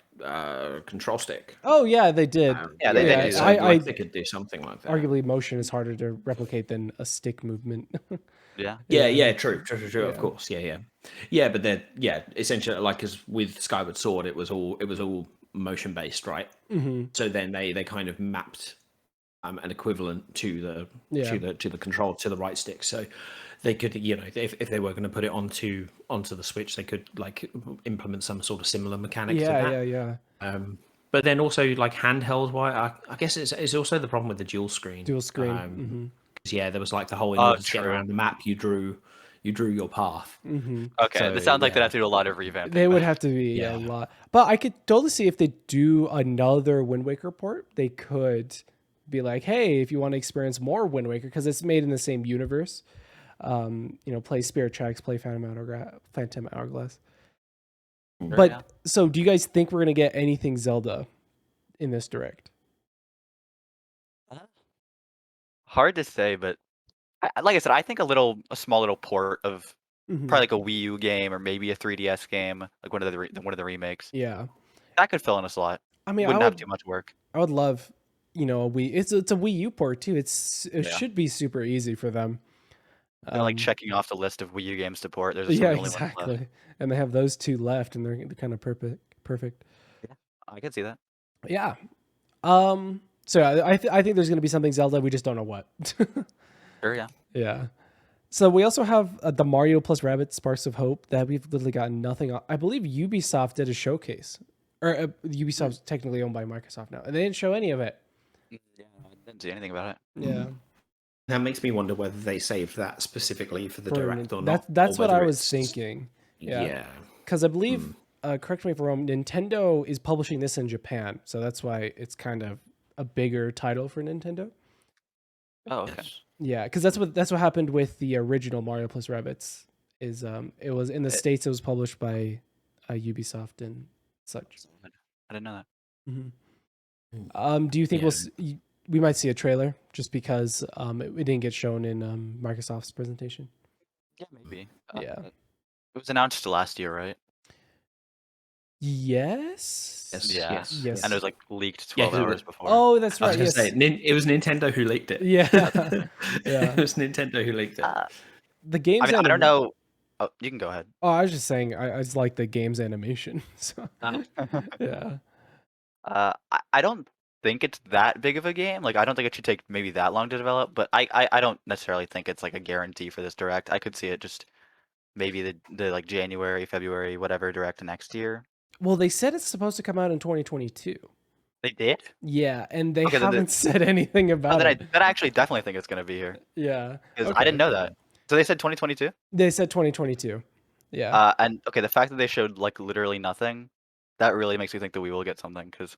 control stick. Oh yeah, they did. Yeah, they did yeah, do so that. like they could do something like that. Arguably, motion is harder to replicate than a stick movement. Yeah. Yeah, true, of Yeah. course, yeah. But then, essentially, like as with Skyward Sword, it was all motion based, right? Mm-hmm. So then they kind of mapped an equivalent to the control to the right stick, so they could, if they were going to put it onto the Switch, they could like implement some sort of similar mechanic to that. Yeah. But then also like handheld, I guess it's also the problem with the dual screen. Dual screen. Yeah, there was like the whole in order to get around the map, you drew your path. Mm-hmm. Okay, So, this sounds like they'd yeah. have to do a lot of revamping. They would then. have to be a Yeah. lot, but I could totally see if they do another Wind Waker port, they could be like, hey, if you want to experience more Wind Waker, because it's made in the same universe, play Spirit Tracks, play Phantom Hourglass. Sure, But yeah. so, do you guys think we're gonna get anything Zelda in this direct? Hard to say, but like I said, I think a small little port of Mhm. probably like a Wii U game or maybe a 3DS game, like one of the remakes. Yeah, That could fill in a slot. I mean, Wouldn't have too much work. I would love, a Wii. It's a Wii U port too. It Yeah. should be super easy for them. Like checking off the list of Wii U games to port. There's Yeah, only one left. exactly. And they have those two left, and they're kind of perfect. I can see that. Yeah. So I think there's going to be something Zelda. We just don't know what. Sure, yeah. Yeah. So we also have the Mario plus Rabbids Sparks of Hope that we've literally gotten nothing on. I believe Ubisoft did a showcase, or Ubisoft's technically owned by Microsoft now, and they didn't show any of it. Yeah, I didn't see anything about it. Yeah. That makes me wonder whether they saved that specifically for the direct or not. That's or what I whether was it's- thinking. Yeah. Yeah. Because I believe, correct me if I'm wrong, Nintendo is publishing this in Japan, so that's why it's kind of a bigger title for Nintendo. Oh, okay. Yes. Yeah, because that's what happened with the original Mario plus Rabbids. Is it was in the States, it was published by Ubisoft and such. I didn't know that. Mm-hmm. Do you think Yeah. we might see a trailer just because it didn't get shown in Microsoft's presentation? Yeah, maybe. Yeah. It was announced last year, right? Yes. Yeah. Yes. And it was like leaked Yeah, 12 'cause it hours was- before. Oh, that's I was right. going Yes. to say, it was Nintendo who leaked it. Yeah. Yeah. It was Nintendo who leaked it. The game's I don't know. Oh, you can go ahead. Oh, I was just saying I just like the game's animation. So yeah. I don't think it's that big of a game. Like, I don't think it should take maybe that long to develop, but I don't necessarily think it's like a guarantee for this direct. I could see it just maybe the like January, February, whatever direct next year. Well, they said it's supposed to come out in 2022. They did? Yeah, and they Okay, then haven't said anything Oh, about then it. I actually definitely think it's gonna be here Yeah. because I didn't know that. So they said 2022. They said 2022. Yeah. And okay, the fact that they showed like literally nothing, that really makes me think that we will get something because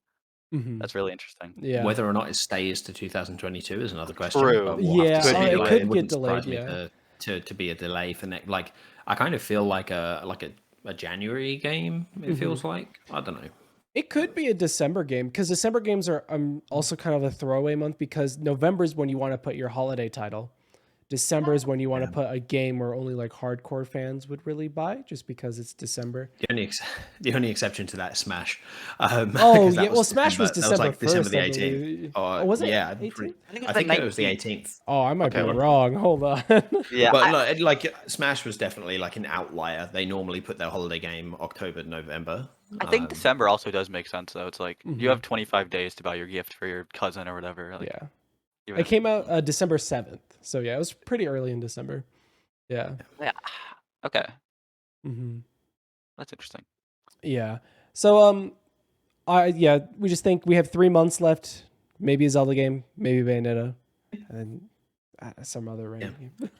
Mhm. that's really interesting. Yeah. Whether or not it stays to 2022 is another question. True. But we'll have to Yeah, see. it Like, could get wouldn't delayed, surprise me yeah. to be a delay for next. Like, I kind of feel like a January game. It feels like, I don't know. It could be a December game because December games are also kind of a throwaway month because November is when you want to put your holiday title. December is when you want to put a game where only like hardcore fans would really buy just because it's December. The only exception to that is Smash. Oh, 'cause that yeah. Well, Smash was December. That was like December December 1st, the I 18th. believe. Oh, was it? yeah, 18th? I think it was the 18th. Oh, I might Okay, be well- wrong. Hold on. Yeah, But like Smash was definitely like an outlier. They normally put their holiday game October, November. I think December also does make sense though. It's like Mhm. you have 25 days to buy your gift for your cousin or whatever. Like, Yeah. even It if- came out December 7th. So yeah, it was pretty early in December. Yeah. Yeah. Okay, hmm that's interesting. Yeah. So we just think we have 3 months left. Maybe a Zelda game, maybe Bayonetta, and then some other random game.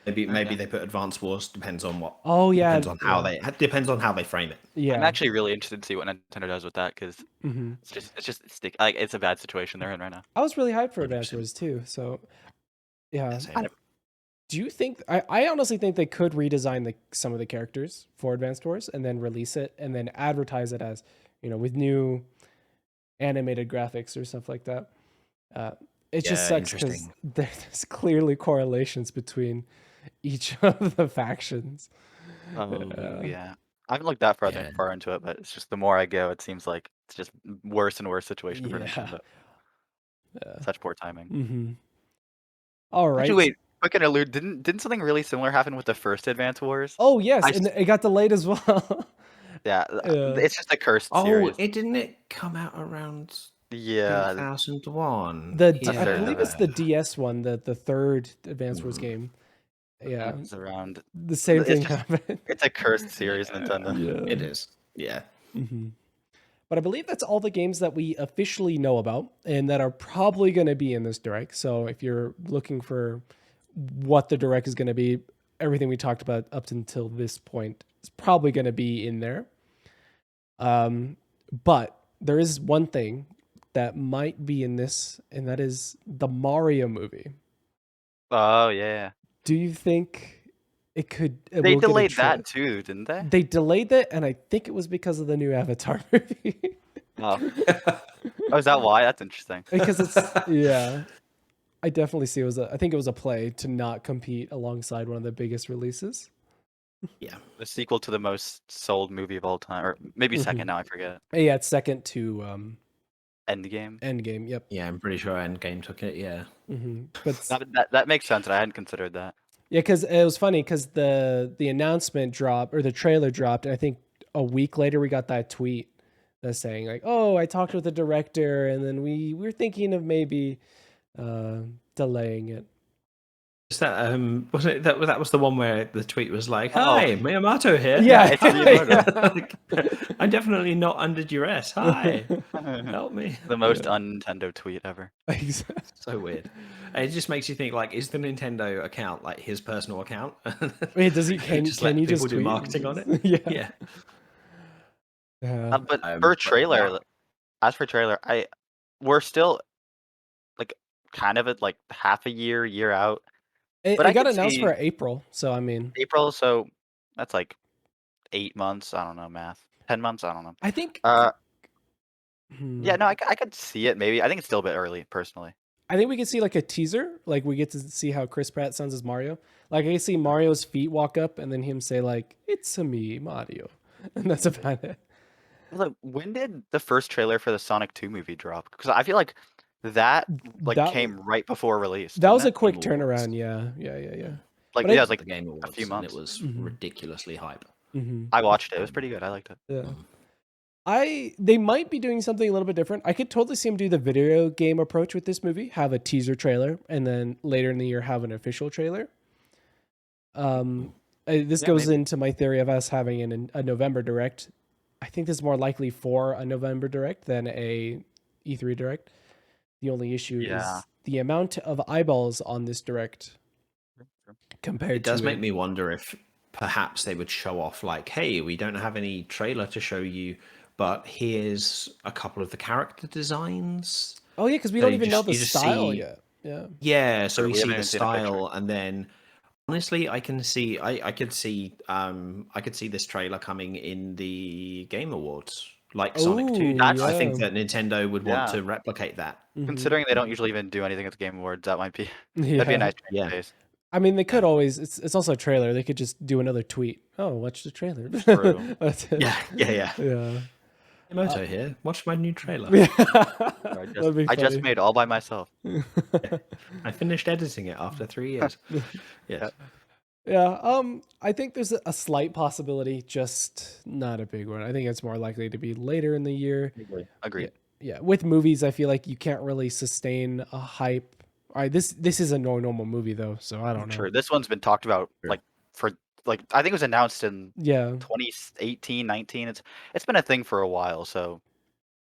Maybe they put Advance Wars. Depends on what. Oh yeah, Depends on how they frame it. yeah. I'm actually really interested to see what Nintendo does with that because hmm it's just stick. Like it's a bad situation they're in right now. I was really hyped for Advance 100%. Wars too. So yeah. Same. Do you think? I honestly think they could redesign some of the characters for Advanced Wars and then release it and then advertise it as, with new animated graphics or stuff like that. It just sucks because interesting. there's clearly correlations between each of the factions. Yeah, I haven't looked that Yeah. far into it, but it's just the more I go, it seems like it's just worse and worse situation for Yeah. Nintendo. Such poor timing. Mm-hmm. All right. Actually, wait, quick interlude. Didn't something really similar happen with the first Advance Wars? Oh yes, I and s- it got delayed as well. Yeah, it's just a cursed Oh, series. didn't it come out around Yeah, 2001? I Yeah. believe it's the DS one, the third Advance Wars game. Yeah, it's around. the same It's thing just- happened. It's a cursed series, Nintendo. Yeah. It is. Yeah. Mm-hmm. But I believe that's all the games that we officially know about and that are probably going to be in this direct. So if you're looking for what the direct is going to be, everything we talked about up until this point is probably going to be in there. But there is one thing that might be in this, and that is the Mario movie. Oh yeah, Do you think it could? they will get a delayed trailer? that too, didn't they? They delayed it, and I think it was because of the new Avatar movie. Oh, is that why? That's interesting. Because it's yeah, I definitely see it was I think it was a play to not compete alongside one of the biggest releases. Yeah. The sequel to the most sold movie of all time, or maybe second now, I forget. Yeah, it's second to Endgame. Endgame. Yep. Yeah, I'm pretty sure Endgame took it. Yeah. But That makes sense. I hadn't considered that. yeah, because it was funny because the announcement dropped or the trailer dropped, and I think a week later we got that tweet that's saying like, "Oh, I talked with the director, and then we're thinking of maybe delaying it." Is that was it that was the one where the tweet was like, "Hi, Miyamoto here." Yeah, it's Miyamoto. Like, I'm definitely not under duress. Hi, help me. The most un-Nintendo tweet ever. So weird. It just makes you think like, is the Nintendo account like his personal account? Wait, does he can let you just people do tweet? marketing on it? Yeah. Yeah. But for trailer, wow. as for trailer, we're still like kind of at like half a year out. It I got could announced see- for April, so I mean, April, so that's like 8 months. I don't know math. 10 months. I don't know. I think. Yeah, no, I could see it. Maybe I think it's still a bit early, personally. I think we could see like a teaser, like we get to see how Chris Pratt sounds as Mario. Like I can see Mario's feet walk up and then him say like, "It's a me, Mario," and that's about it. Look, when did the first trailer for the Sonic 2 movie drop? Because I feel like that came right before release. That was a didn't it? quick Game Awards. turnaund. Yeah. Like but yeah, it was like the Game a Awards, few and months. it was Mhm. ridiculously hype. I watched it. It was pretty good. I liked it. Yeah. They might be doing something a little bit different. I could totally see them do the video game approach with this movie, have a teaser trailer, and then later in the year have an official trailer. This goes into my theory of us having a November direct. I think this is more likely for a November direct than a E3 direct. The only issue is the amount of eyeballs on this direct compared to It does make me wonder if perhaps they would show off like, hey, we don't have any trailer to show you, but here's a couple of the character designs. Oh yeah, because we So don't you even know just- the you just style see- yet. Yeah. Yeah, so Sure, we we see haven't the even seen a picture. style, and then honestly, I could see this trailer coming in the Game Awards, like Sonic 2. Ooh, I think yeah. that Nintendo would want Yeah. to replicate that. Mhm. Considering they don't usually even do anything at the Game Awards, that might be Yeah. that'd be a nice change Yeah. of pace. I mean, they could always. It's also a trailer. They could just do another tweet. Oh, watch the trailer. True. That's it. Yeah. Yeah. Miyamoto here. Watch my new trailer. That'd be I just funny. made all by myself. I finished editing it after 3 years. Yes. Yeah. I think there's a slight possibility, just not a big one. I think it's more likely to be later in the year. Agreed. Yeah. With movies, I feel like you can't really sustain a hype. All right, this is a normal movie though, so I don't know. Sure. This one's been talked about for I think it was announced in Yeah. 2018, 19. It's been a thing for a while, so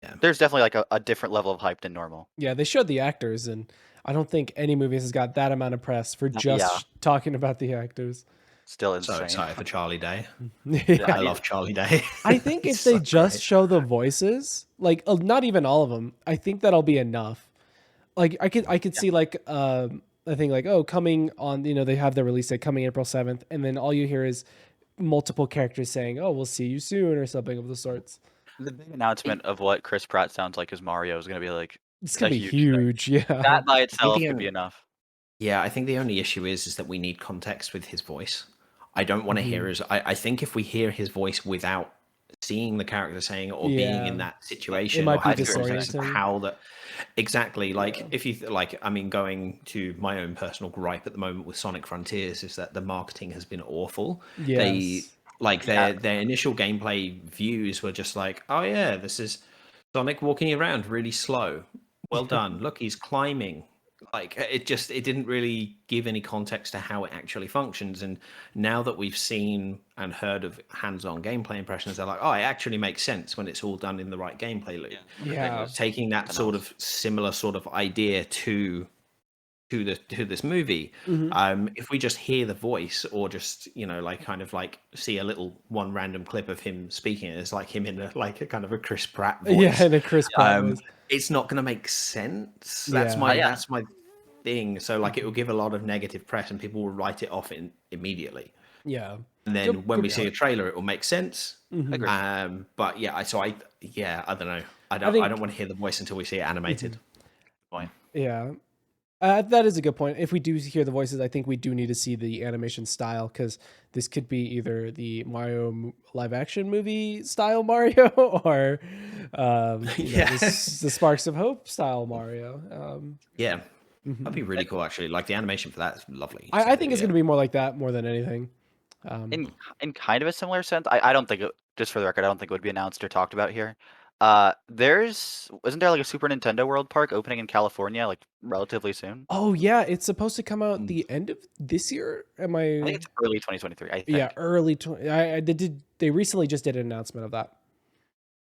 Yeah. there's definitely like a different level of hype than normal. Yeah, they showed the actors, and I don't think any movies has got that amount of press for just Yeah. talking about the actors. Still So insane. excited for Charlie Day. Yeah. I love Charlie Day. I think if It's they so just great. show the voices, like not even all of them, I think that'll be enough. Like I could see like a thing like, oh, coming on, they have the release date coming April 7th, and then all you hear is multiple characters saying, oh, we'll see you soon, or something of the sorts. The big announcement of what Chris Pratt sounds like as Mario is going to be like It's gonna a be huge thing. huge. Yeah. That by itself the could be enough. Yeah, I think the only issue is that we need context with his voice. I don't want to hear his. I think if we hear his voice without seeing the character saying it or being in Yeah. that situation, might or be having context of disorienting. how that exactly. Like if you like, I mean, going to my own personal gripe at the moment with Sonic Frontiers is that the marketing has been awful. They Yes. like their initial gameplay views were just like, oh yeah, this is Sonic walking around really slow. Well done. Look, he's climbing. Like it didn't really give any context to how it actually functions. And now that we've seen and heard of hands-on gameplay impressions, they're like, oh, it actually makes sense when it's all done in the right gameplay loop. Yeah. Taking that sort of similar sort of idea to this movie. If we just hear the voice or just like kind of like see one random clip of him speaking, it's like him in a kind of a Chris Pratt voice. Yeah, and a Chris Pratt voice. It's not going to make sense. Yeah. That's my thing. So like it will give a lot of negative press and people will write it off immediately. Yeah. And then when we see a trailer, it will make sense. Mhm. But yeah, I don't know. I think- don't want to hear the voice until we see it animated. Point. Yeah. That is a good point. If we do hear the voices, I think we do need to see the animation style, because this could be either the Mario live action movie style Mario or the Sparks of Hope style Mario. Yeah. That'd be really cool, actually. Like the animation for that is lovely. I think it's going to be more like that more than anything. In kind of a similar sense, I don't think just for the record, I don't think it would be announced or talked about here. Isn't there like a Super Nintendo World Park opening in California like relatively soon? Oh yeah, it's supposed to come out the end of this year. I think it's early 2023. I think. Yeah, early. They recently just did an announcement of that.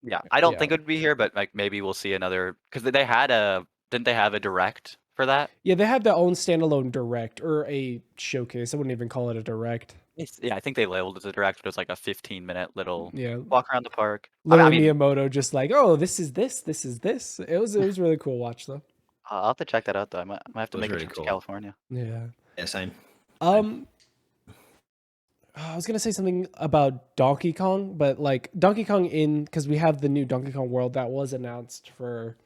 Yeah, I don't think it would be here, but like maybe we'll see another, because didn't they have a direct for that? Yeah, they had their own standalone direct or a showcase. I wouldn't even call it a direct. Yeah, I think they labeled it as a direct, but it was like a 15-minute little Yeah, walk around the park. literally Miyamoto just like, oh, this is this is this. It was really cool watch though. I'll have to check that out though. I might have to make a really trip cool. to California. Yeah. Yeah, same. I was gonna say something about Donkey Kong, but like Donkey Kong because we have the new Donkey Kong World that was announced for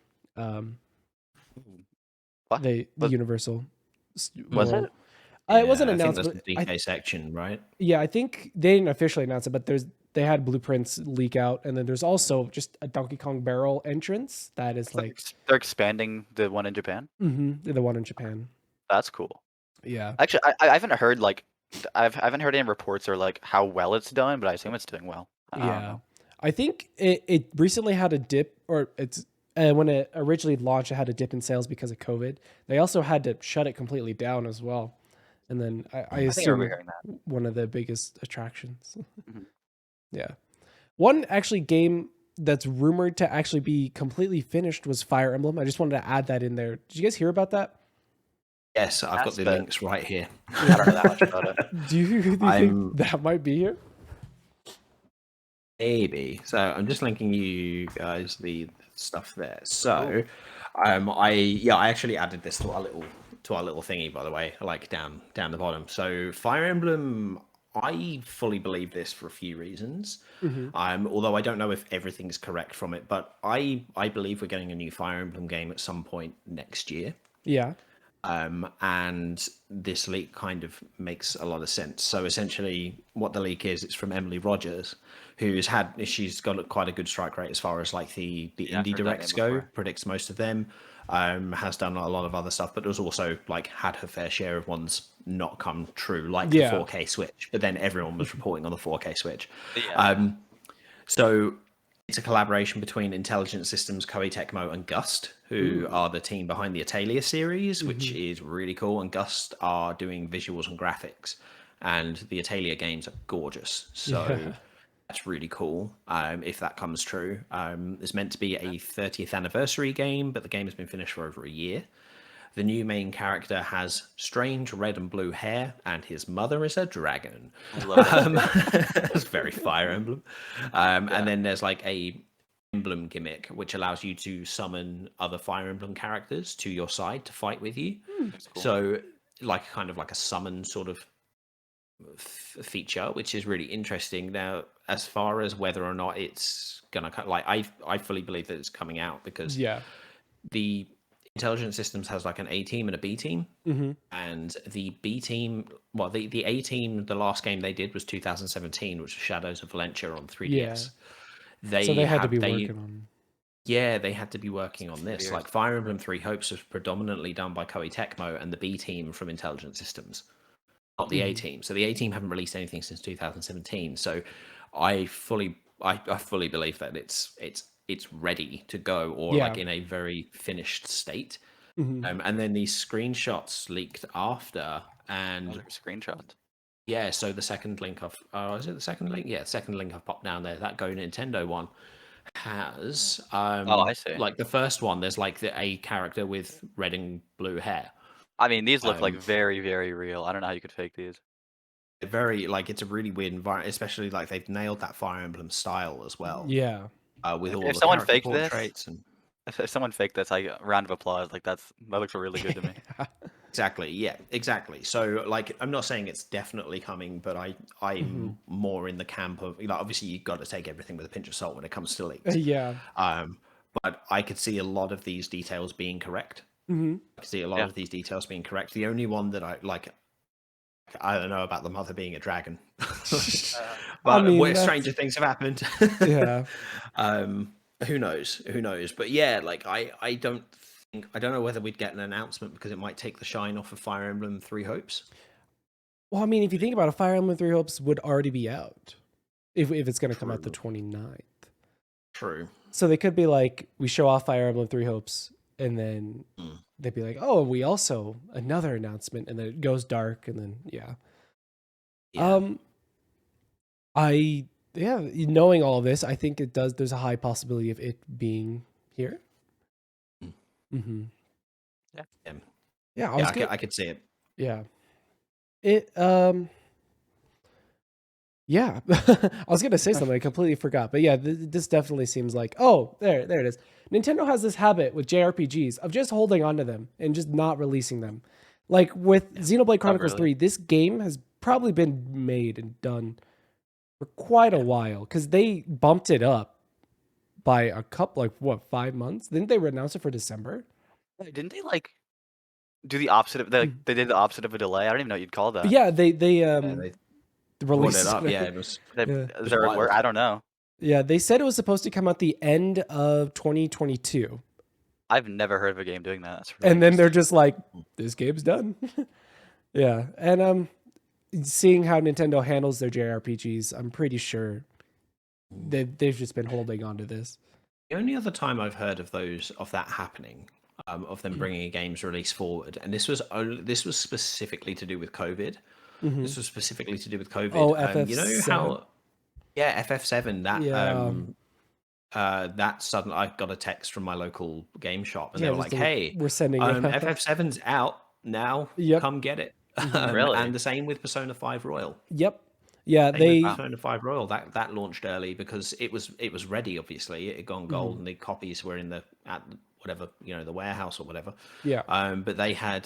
What? the Universal. Was World. it? It wasn't I think announced. that's the but DK section, right? Yeah, I think they didn't officially announce it, but they had blueprints leak out, and then there's also just a Donkey Kong barrel entrance that is like They're expanding the one in Japan. The one in Japan. That's cool. Yeah. Actually, I haven't heard I haven't heard any reports or like how well it's done, but I assume it's doing well. I don't know. I think it recently had a dip, or it's when it originally launched, it had a dip in sales because of COVID. They also had to shut it completely down as well. And then I assume one of the biggest attractions. Yeah. One actually game that's rumored to actually be completely finished was Fire Emblem. I just wanted to add that in there. Did you guys hear about that? Yes, I've got the links right here. I don't know that much about it. Do you think that might be here? Maybe. So I'm just linking you guys the stuff there. So I actually added this to our little thingy, by the way, like down the bottom. So Fire Emblem, I fully believe this for a few reasons. Although I don't know if everything's correct from it, but I believe we're getting a new Fire Emblem game at some point next year. Yeah. And this leak kind of makes a lot of sense. So essentially what the leak is, it's from Emily Rogers, she's got quite a good strike rate as far as like the indie directs go, predicts most of them, has done a lot of other stuff, but has also like had her fair share of ones not come true, like the 4K Switch, but then everyone was reporting on the 4K Switch. So it's a collaboration between Intelligent Systems, Koei Tecmo, and Gust, who are the team behind the Atalia series, which is really cool. And Gust are doing visuals and graphics, and the Atalia games are gorgeous. So that's really cool. If that comes true, it's meant to be a 30th anniversary game, but the game has been finished for over a year. The new main character has strange red and blue hair, and his mother is a dragon. I love that. It's very Fire Emblem. And then there's like a Emblem gimmick, which allows you to summon other Fire Emblem characters to your side to fight with you. That's cool. So, like kind of like a summon sort of feature, which is really interesting. Now, as far as whether or not it's gonna like, I fully believe that it's coming out because the Intelligent Systems has like an A team and a B team, and the B team, well, the A team, the last game they did was 2017, which was Shadows of Valentia on 3DS. So they had to be working on. Yeah, they had to be working on Weird. this. Like Fire Emblem Three Hopes was predominantly done by Koei Tecmo and the B team from Intelligent Systems, not the A team. So the A team haven't released anything since 2017. So I fully believe that it's ready to go, or like in a very finished state. And then these screenshots leaked after, and screenshot. yeah. So the second link of is it the second link? Yeah, second link I've popped down there. That Go Nintendo one has I see. like the first one. There's like a character with red and blue hair. I mean, these look like very, very real. I don't know how you could fake these. Very like it's a really weird environment, especially like they've nailed that Fire Emblem style as well. Yeah. With all If the someone character faked this, portraits and if someone faked this, I round of applause. Like that looks really good to me. exactly, yeah, exactly. So like, I'm not saying it's definitely coming, but I'm more in the camp of, you know, obviously you've got to take everything with a pinch of salt when it comes to leaks. But I could see a lot of these details being correct. I could see a lot of these details being correct. The only one that I don't know about the mother being a dragon, but I mean, stranger things have happened. Yeah. Who knows? Who knows? But yeah, like I don't know whether we'd get an announcement because it might take the shine off of Fire Emblem Three Hopes. Well, I mean, if you think about it, Fire Emblem Three Hopes would already be out if it's going to come out the 29th. True. So they could be like, we show off Fire Emblem Three Hopes, and then they'd be like, oh, we also another announcement, and then it goes dark, and then knowing all of this, I think it does. There's a high possibility of it being here. I could see it. Yeah. Yeah, I was gonna say something, I completely forgot. But yeah, this definitely seems like, oh, there it is. Nintendo has this habit with JRPGs of just holding onto them and just not releasing them. Like with Xenoblade Chronicles 3, this game has probably been made and done for quite a while because they bumped it up by a couple, 5 months? Didn't they announce it for December? Didn't they like do the opposite of they did the opposite of a delay? I don't even know what you'd call that. But yeah, they released released it up. Yeah, it was. Is there a word? I don't know. Yeah, they said it was supposed to come out the end of 2022. I've never heard of a game doing that. That's and then they're just like, this game's done. Yeah, and seeing how Nintendo handles their JRPGs, I'm pretty sure they've just been holding on to this. The only other time I've heard of that happening, of them bringing a game's release forward, and this was specifically to do with COVID. This was specifically to do with COVID. Oh, FF7. You know how? Yeah, FF7. That suddenly I got a text from my local game shop, and they were like, "Hey, we're sending FF7's out now. Yep. Come get it." Really? And the same with Persona 5 Royal. Yep. Yeah, Persona 5 Royal that launched early because it was ready. Obviously, it had gone gold, and the copies were at whatever, the warehouse or whatever. Yeah. But they had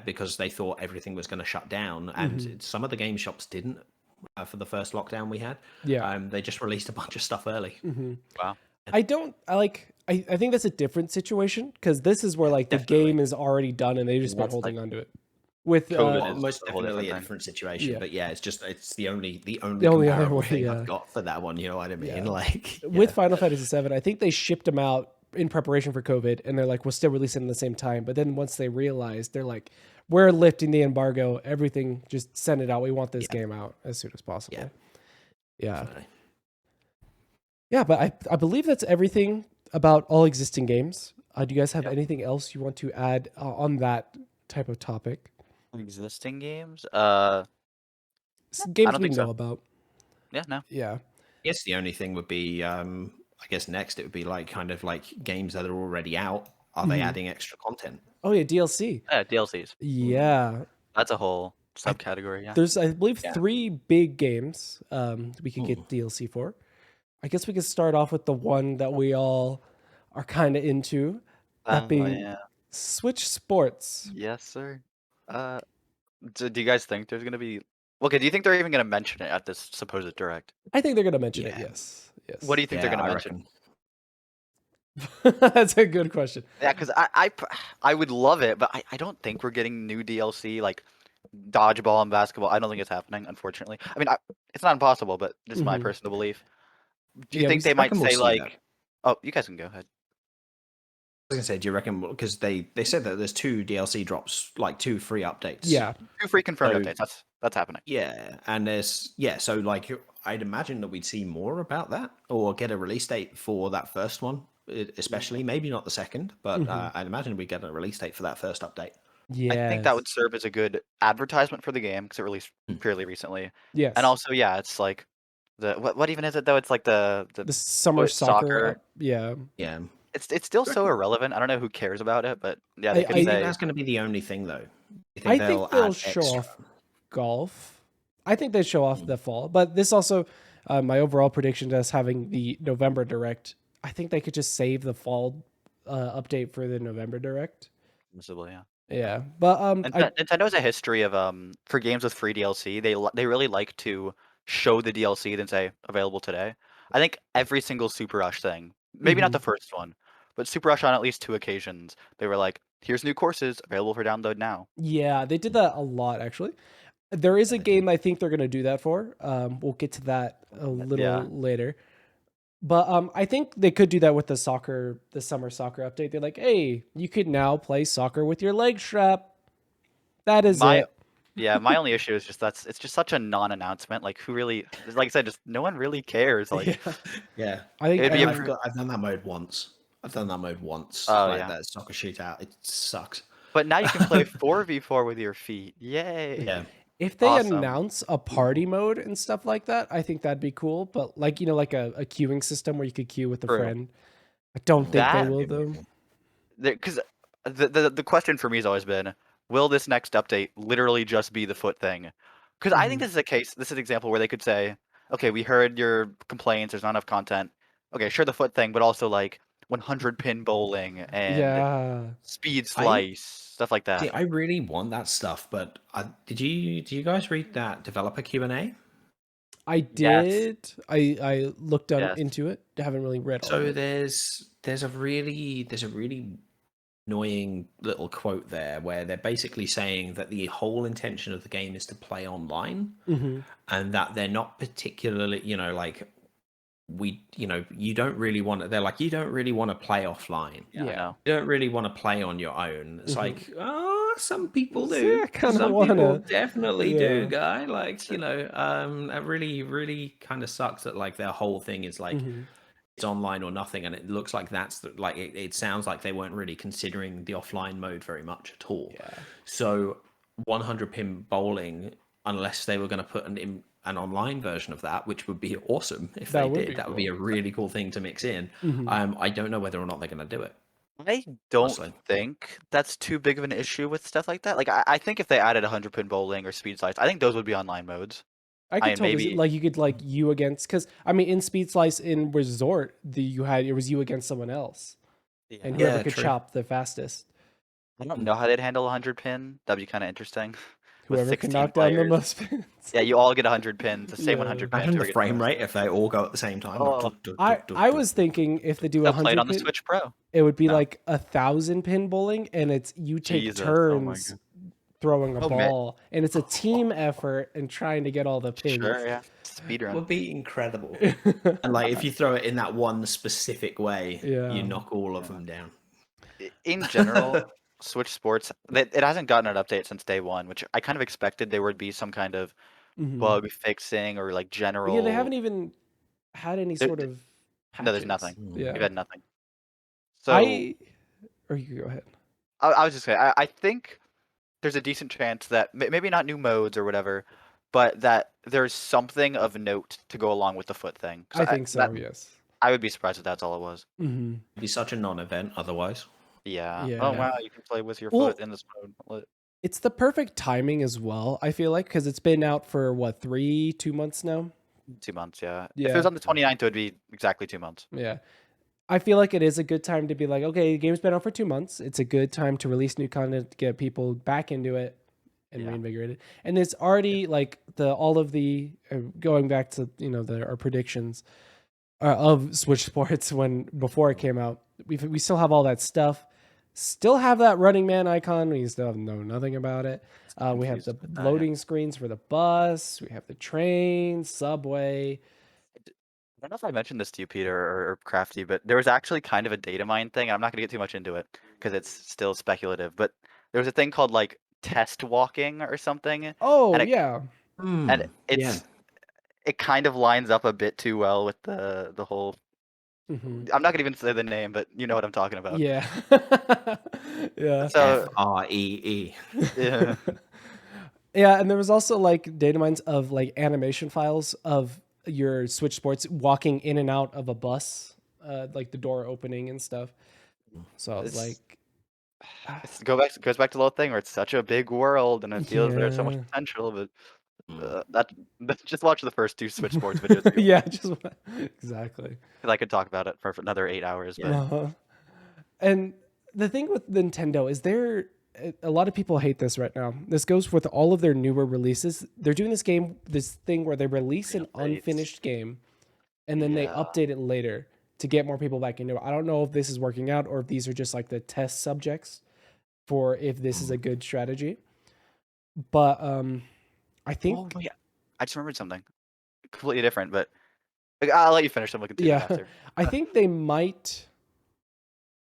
because they thought everything was going to shut down, and some of the game shops didn't for the first lockdown we had. Yeah. They just released a bunch of stuff early. Wow. I think that's a different situation because this is where the game is already done and they just been holding onto it. With COVID most definitely a different situation, but yeah, it's the only other way thing I've got for that one. You know what I mean? Yeah. With Final Fantasy VII, I think they shipped them out in preparation for COVID, and they're like, we'll still release it at the same time. But then once they realized, they're like, we're lifting the embargo, everything, just send it out. We want this game out as soon as possible. Yeah. Yeah, but I believe that's everything about all existing games. Do you guys have anything else you want to add on that type of topic? Existing games? Games we know about. Yeah, no. Yeah. I guess the only thing would be, I guess next it would be kind of games that are already out. Are they adding extra content? Oh yeah, DLC. Yeah, DLCs. Yeah. That's a whole subcategory. Yeah. There's, I believe, Yeah. 3 big games we could get DLC for. I guess we could start off with the one that we all are kind of into, that being Switch Sports. Yes, sir. Do you guys think there's gonna be? Okay, do you think they're even gonna mention it at this supposed direct? I think they're gonna mention it. Yeah. Yes. Yes. What do you think they're Yeah, gonna I mention? reckon. That's a good question. Yeah, because I would love it, but I don't think we're getting new DLC like dodgeball and basketball. I don't think it's happening, unfortunately. I mean, it's not impossible, but this is my personal belief. Do you Yeah, think we- they might reckon we'll say see like? that. Oh, you guys can go ahead. I was gonna say, do you reckon? Because they said that there's 2 DLC drops, like 2 free updates. Yeah. 2 free confirmed So- updates. That's happening. Yeah, and so like I'd imagine that we'd see more about that, or get a release date for that first one, especially maybe not the second, but I'd imagine we'd get a release date for that first update. Yeah. I think that would serve as a good advertisement for the game because it released fairly recently. Yes. And also, yeah, it's like the what even is it though? It's like the summer soccer. Yeah. Yeah, it's still so irrelevant. I don't know who cares about it, but yeah, they I could do you say think that's going to be the only thing though? You I think they'll add show extra? off golf. I think they show off the fall, but this also, my overall prediction is having the November direct. I think they could just save the fall update for the November direct. possibly, yeah. Yeah, but Nintendo has a history of for games with free DLC, they really like to show the DLC then say available today. I think every single Super Rush thing, maybe not the first one, but Super Rush on at least 2 occasions, they were like, "Here's new courses available for download now." yeah, they did that a lot actually. There is a game I think they're gonna do that for. We'll get to that a little later. But I think they could do that with the summer soccer update. They're like, hey, you could now play soccer with your leg strap. That is it. Yeah, my only issue is just it's just such a non-announcement. Like, who really? Like I said, just no one really cares. Like, Yeah, I think It'd be I've done that mode once. Oh, like yeah. that soccer shootout. It sucks. but now you can play 4v4 with your feet. Yay! Yeah, if they Awesome. announce a party mode and stuff like that, I think that'd be cool. But like, like a queuing system where you could queue with a True. friend. I don't think they That- will though. Because the question for me has always been, will this next update literally just be the foot thing? Because I think this is a case. This is an example where they could say, okay, we heard your complaints. There's not enough content. Okay, sure, the foot thing, but also like 100 pin bowling and Yeah. speed slice, stuff like that. see, I really want that stuff, but did you guys read that developer Q&A? I Yes. did. I looked Yes. into it. I haven't really read all So of it. there's a really annoying little quote there where they're basically saying that the whole intention of the game is to play online, and that they're not particularly, like you don't really want to. They're like, you don't really want to play offline. Yeah, I Yeah. know. You don't really want to play on your own. It's like, some people Yeah, do. I kinda Some people wanna. definitely Yeah. do, guy. Like, it really kind of sucks that like their whole thing is like it's online or nothing, and it looks like that's like it sounds like they weren't really considering the offline mode very much at all. Yeah. So 100 pin bowling, unless they were going to put an online version of that, which would be awesome if That they would did. be That would be a really cool thing to mix in. I don't know whether or not they're going to do it. I don't Honestly. think that's too big of an issue with stuff like that. Like, I think if they added 100 pin bowling or speed slice, I think those would be online modes. I could I totally maybe- like you could like you against, because I mean in Speed Slice in Resort it was you against someone else, and whoever Yeah, could true. chop the fastest, I don't know how they'd handle 100 pin. That'd be kind of interesting. With whoever can 16 knock down the players. most pins. Yeah, you all get 100 pins, the same Yeah. 100 pins. Imagine whoever the gets frame most. rate if they all go at the same time. Oh. I was thinking if they do They'll play it 100 on the pin, Switch Pro. it would be No. like 1,000 pin bowling, and it's you take Jesus, oh my turns God. throwing a Oh, man. ball, and it's a team effort and trying to get all the pins. Sure, yeah. Speedrun. would be incredible. And like if you throw it in that one specific way, Yeah. you knock all of them down. In general, Switch Sports, it hasn't gotten an update since day one, which I kind of expected there would be some kind of Mhm. bug fixing or like But general. yeah, they haven't even had any There- sort of. No, there's patches. nothing. Yeah. We've had nothing. So or you go ahead. I was just saying, I think there's a decent chance that maybe not new modes or whatever, but that there's something of note to go along with the foot thing. 'Cause I think so. Yes. I would be surprised if that's all it was. Mm-hmm. It'd be such a non-event otherwise. Yeah. Yeah. Oh wow, you can play with your Well, foot in this mode. it's the perfect timing as well, I feel like, because it's been out for what, 2 months now? 2 months, yeah. If it Yeah. was on the 29th, it would be exactly 2 months. Yeah. I feel like it is a good time to be like, okay, the game's been out for 2 months. It's a good time to release new content to get people back into it and Yeah. reinvigorate it. And it's already like all of the going back to our predictions of Switch Sports before it came out. We still have all that stuff. Still have that Running Man icon. We still know nothing about it. We have the Confused with that, yeah. loading screens for the bus. We have the train, subway. I don't know if I mentioned this to you, Peter or Crafty, but there was actually kind of a data mine thing. I'm not going to get too much into it because it's still speculative. But there was a thing called like test walking or something, Oh and yeah. and Yeah. it kind of lines up a bit too well with the whole. Mhm. I'm not going to even say the name, but you know what I'm talking about. Yeah. Yeah. So FREE. yeah, Yeah, and there was also like data mines of like animation files of your Switch Sports walking in and out of a bus, like the door opening and stuff. So I was It's- like, goes back to the whole thing where it's such a big world and it feels there's so much yeah. potential, but just watch the first 2 Switch Sports videos. Yeah, just exactly. 'Cause I could talk about it for another 8 hours, but Uh-huh. And the thing with Nintendo is a lot of people hate this right now. This goes with all of their newer releases. They're doing this thing where they release an Updates. unfinished game and then they Yeah. update it later to get more people back into it. I don't know if this is working out or if these are just like the test subjects for if this is a good strategy. But I think Oh, yeah. I just remembered something completely different, but like, I'll let you finish. I'm looking through yeah, that after. I think they might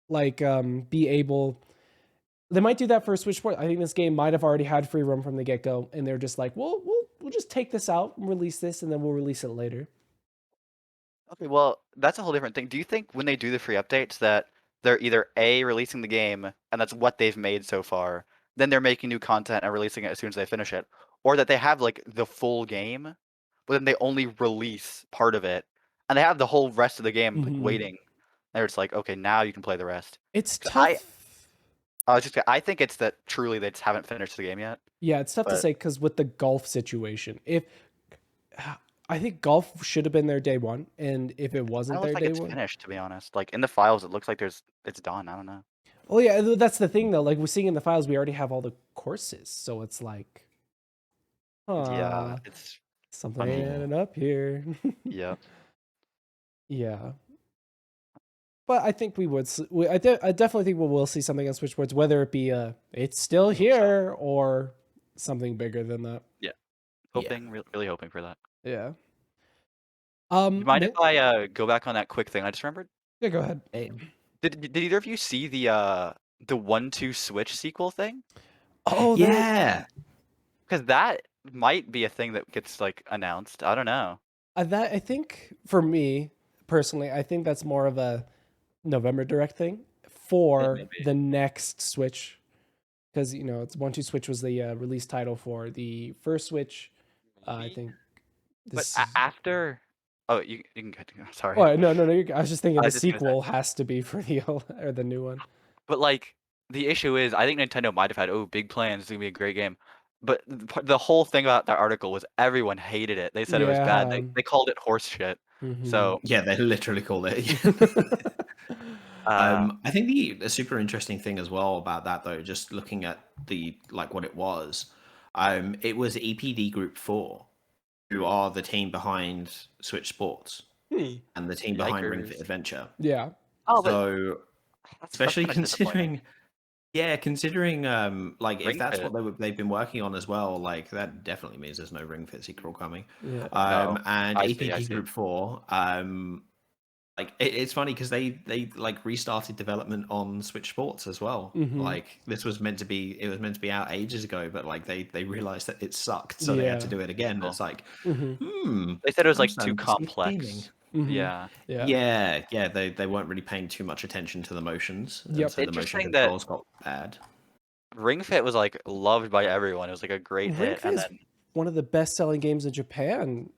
like be able. They might do that for Switch Sport. I think this game might have already had free roam from the get go, and they're just like, well, we'll just take this out and release this, and then we'll release it later. Okay, well, that's a whole different thing. Do you think when they do the free updates that they're either A, releasing the game, and that's what they've made so far, then they're making new content and releasing it as soon as they finish it, or that they have like the full game, but then they only release part of it, and they have the whole rest of the game like Mhm. waiting, and it's like, okay, now you can play the rest. It's 'Cause tough. I think it's that truly they just haven't finished the game yet. Yeah, it's tough to But- say because with the golf situation, if I think golf should have been there day one, and if it It wasn't looks there like day it's one, finished, to be honest. Like in the files, it looks like it's done. I don't know. well, yeah, that's the thing though. Like we're seeing in the files, we already have all the courses, so it's like, Yeah, it's something funny. ain't adding up here. Yeah. Yeah. But I think we would. I definitely think we will see something on Switch Sports, whether it be it's still here or something bigger than that. Hoping, really hoping for that. Yeah. You mind if I go back on that quick thing? I just remembered. Yeah, go ahead. Did either of you see the 1-2 Switch sequel thing? Oh Yeah. Because that might be a thing that gets like announced. I don't know. that I think for me personally, I think that's more of a November Direct thing for Maybe. the next Switch, because it's 1-2 Switch was the release title for the first Switch. I Maybe. think. But This, after, oh, you can get. Sorry. oh no, I was just thinking I the was just gonna say- sequel has to be for the or the new one. But like the issue is, I think Nintendo might have had big plans. It's gonna be a great game. But the whole thing about that article was everyone hated it. They said it was bad. Yeah. They called it horse shit. Mhm. So Yeah, they literally called it. I think the super interesting thing as well about that though, just looking at what it was EPD Group 4, who are the team behind Switch Sports and the team behind Ring Fit Yikers. Adventure. Yeah. oh, but So that's especially kinda disappointing. considering if Ring that's Fit. what they've been working on as well, like that definitely means there's no Ring Fit sequel coming. Yeah. No, And I EPD see. Group 4, it's funny because they restarted development on Switch Sports as well. Mhm. Like this was meant to be out ages ago, but like they realized that it sucked, so they had to Yeah. do it again. Cool. It's like, Mhm. They said it was I'm like too starting to see complex. gaming. Mhm. Yeah. Yeah. They weren't really paying too much attention to the motions. Yep. And so the motion Interesting that- controls got bad. Ring Fit was like loved by everyone. It was like a great Ring hit, Fit and is then one of the best-selling games in Japan,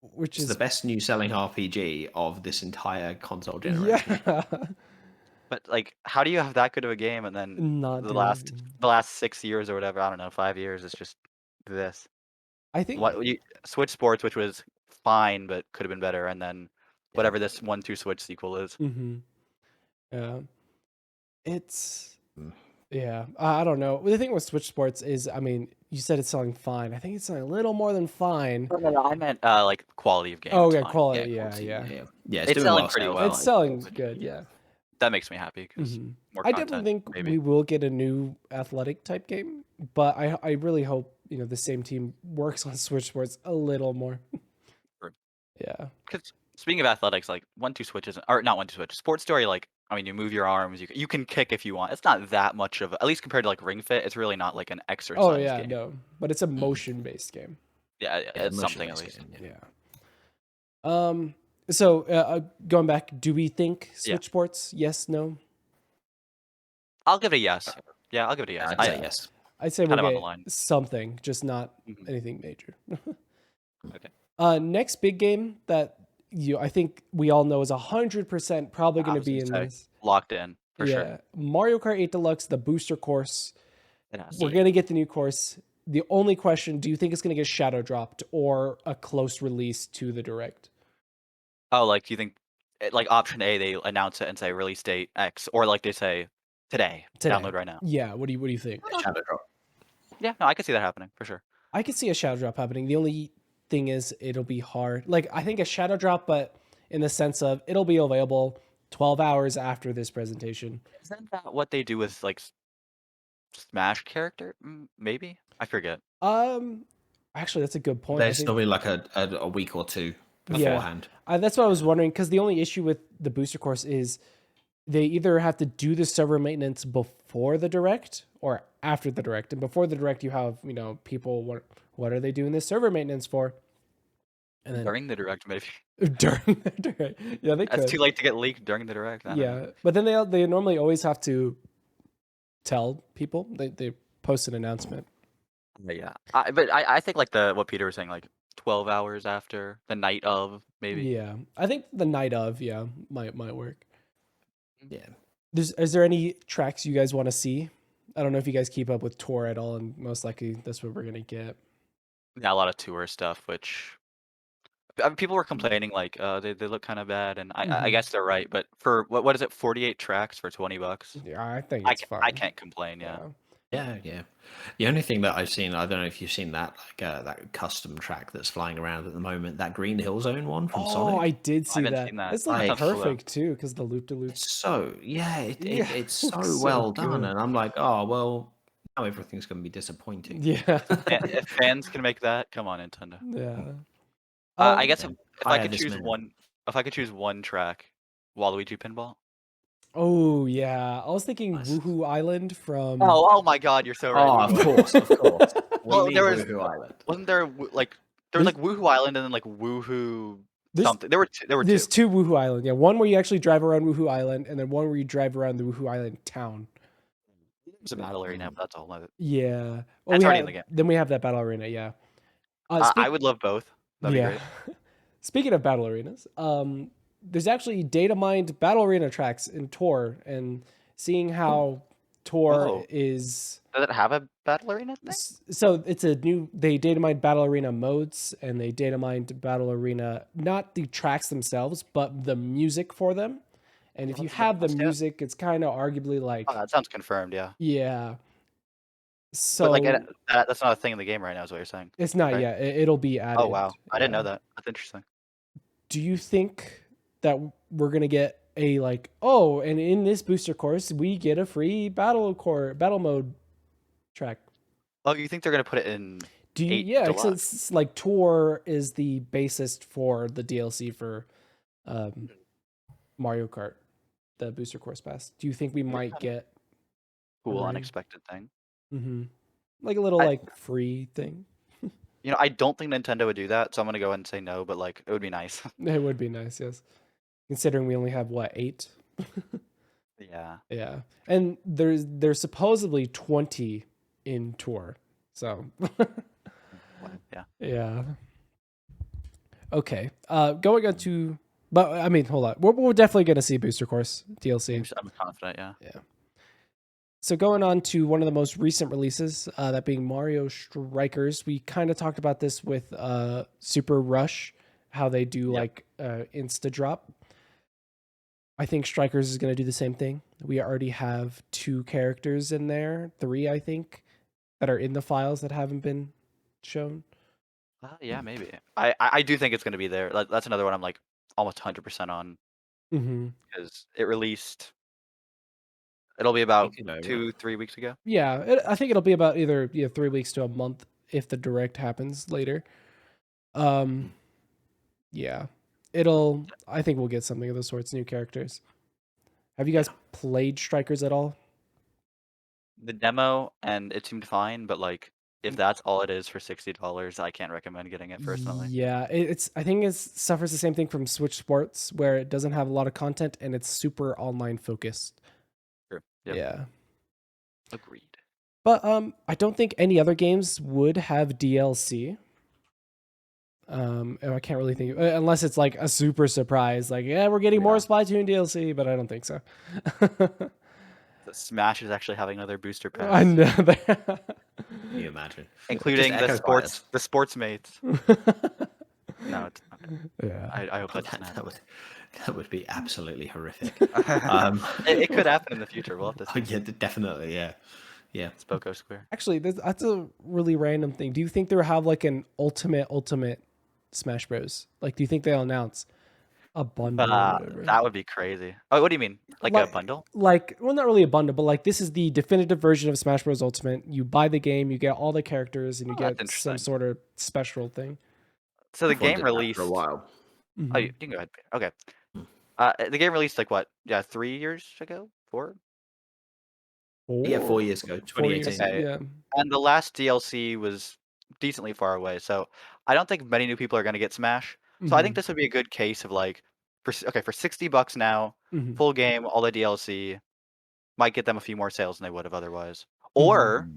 which It's is the best new selling RPG of this entire console generation. yeah. But like, how do you have that good of a game and then Not the do last anything. the last 6 years or whatever, I don't know, 5 years, it's just this. I think. What you Switch Sports, which was fine but could have been better, and then Yeah. whatever this 1-2 Switch sequel is. Yeah. It's. Mm. Yeah. I don't know. The thing with Switch Sports is, I mean, you said it's selling fine. I think it's selling a little more than fine. No, I meant like quality of game. Oh, it's yeah, fine. quality. Yeah, quality, yeah. Yeah, It's doing selling well pretty sales well. It's wise, selling but good. Yeah. That makes me happy because more I content. definitely think maybe. we will get a new athletic type game, but I really hope the same team works on Switch Sports a little more. Sure. Yeah. Because speaking of athletics, like 1-2 Switch isn't, or not 1-2 Switch, Sports Story, like, I mean, you move your arms, you can kick if you want. It's not that much of, at least compared to like Ring Fit, it's really not like an exercise Oh yeah, game. no, but it's a motion based game. Yeah, yeah, it's something at motion-based least. game, Yeah. So going back, do we think Yeah. Switch Sports? Yes, no. I'll give it a yes. Yeah, I'll give it a yes. I'd say yes. I'd say Kind we'll of on the get line. something, just not Mhm. anything major. Okay. Next big game that I think we all know is 100% probably I going to was be gonna in say, this. Locked in for Yeah, sure. Mario Kart 8 Deluxe, the booster course. It has. We're gonna get the new course. The only question: do you think it's gonna get shadow dropped or a close release to the direct? Oh, like, do you think, like option A, they announce it and say release date X, or like they say today. Download right now. Yeah. What do you think? Shadow Drop. Yeah, no, I could see that happening for sure. I could see a shadow drop happening. The only thing is, it'll be hard. Like I think a shadow drop, but in the sense of it'll be available 12 hours after this presentation. Isn't that what they do with like Smash character? Maybe I forget. Actually, that's a good point. There's still be like a week or two beforehand. That's what I was wondering, because the only issue with the booster course is they either have to do the server maintenance before the direct or after the direct. And before the direct, you have people, what are they doing this server maintenance for? And then During the direct, maybe. during the direct, yeah, they could. It's too late to get leaked during the direct. I don't know. Yeah, but then they normally always have to tell people. They post an announcement. But yeah, I think like what Peter was saying, like 12 hours after the night of, maybe. Yeah, I think the night of, might work. Yeah. Is there any tracks you guys want to see? I don't know if you guys keep up with tour at all, and most likely that's what we're gonna get. Yeah, a lot of tour stuff, which people were complaining like they look kind of bad, and I guess they're right. But for what is it, 48 tracks for $20? Yeah, I think it's fine. I can't complain. Yeah. Yeah. The only thing that I've seen, I don't know if you've seen that, like that custom track that's flying around at the moment, that Green Hill Zone one from Sonic. Oh, I did see haven't that. seen that. It's like That sounds cool, perfect too, because the loop de loop. It's so it's so so well done, good. and I'm like, oh well, now everything's going to be disappointing. Yeah. If fans can make that, come on, Nintendo. Yeah. I guess if I Fire could this choose man. one track, Waluigi Pinball. Oh yeah, I was thinking Nice. Woohoo Island from. Oh my God, you're so right. Oh, of course. Well, We there need was- Woohoo Island. Wasn't there like Woohoo Island and then like Woohoo There's- something? There were two. There's two Woohoo Island. Yeah, one where you actually drive around Woohoo Island, and then one where you drive around the Woohoo Island town. It's a battle arena, but that's all. Yeah. That's already in the game. Then we have that battle arena. Yeah. I would love both. That'd be great. Speaking of battle arenas, there's actually Datamined battle arena tracks in Tor, and seeing how Tor is. Does it have a battle arena thing? So it's they datamined battle arena modes, and they datamined battle arena, not the tracks themselves, but the music for them. And if you have the music, it's kind of arguably like. Oh, that sounds confirmed. Yeah. Yeah. So But like that's not a thing in the game right now, is what you're saying. it's not right? yet. It'll be added. Oh wow, I didn't know that. That's interesting. Do you think that we're gonna get a and in this booster course we get a free battle mode track? Oh, you think they're gonna put it in? It's like Tour is the bassist for the DLC for Mario Kart, the booster course pass. Do you think we might get Cool, Right. unexpected thing. like a little free thing? You know, I don't think Nintendo would do that, so I'm gonna go ahead and say no. But like, it would be nice. It would be nice, yes. Considering we only have 8. Yeah. Yeah, and there's supposedly 20 in Tour, so Yeah. yeah. Okay, going on to But I mean, hold on. We're definitely going to see Booster Course DLC. I'm confident, yeah. Yeah. So going on to one of the most recent releases, that being Mario Strikers. We kind of talked about this with Super Rush, how they do like Insta Drop. I think Strikers is going to do the same thing. We already have 2 characters in there, 3 I think, that are in the files that haven't been shown. Yeah, maybe. I do think it's going to be there. That's another one I'm like almost 100% on because it released. It'll be about 2-3 weeks ago. Yeah, I think it'll be about either 3 weeks to a month if the direct happens later. Yeah, I think we'll get something of those sorts, new characters. Have you guys played Strikers at all? The demo, and it seemed fine, but like if that's all it is for $60, I can't recommend getting it personally. Yeah, I think it suffers the same thing from Switch Sports, where it doesn't have a lot of content and it's super online focused. Sure. Yep. Yeah. Agreed. But I don't think any other games would have DLC. And I can't really think unless it's like a super surprise, like we're getting more Splatoon DLC, but I don't think so. Smash is actually having another booster pass. I know Can you imagine? Including the sports mates. No, it's not. Yeah. I hope that's not. That would be absolutely horrific. It could happen in the future. We'll have to see. Yeah, definitely. Yeah. It's Boko Square. Actually, that's a really random thing. Do you think they'll have like an ultimate Smash Bros? Like, do you think they'll announce a bundle? Or whatever? That would be crazy. Oh, what do you mean? Like a bundle? Like, well, not really a bundle, but like this is the definitive version of Smash Bros. Ultimate. You buy the game, you get all the characters, and you get some sort of special thing. So the game released for a while. Oh, you can go ahead. Okay. The game released like what? Yeah, 3 years ago? 4? Yeah, 4 years ago, 2018. Okay. Yeah. And the last DLC was decently far away, so I don't think many new people are going to get Smash. So I think this would be a good case of like, for $60 now, full game, all the DLC, might get them a few more sales than they would have otherwise. Or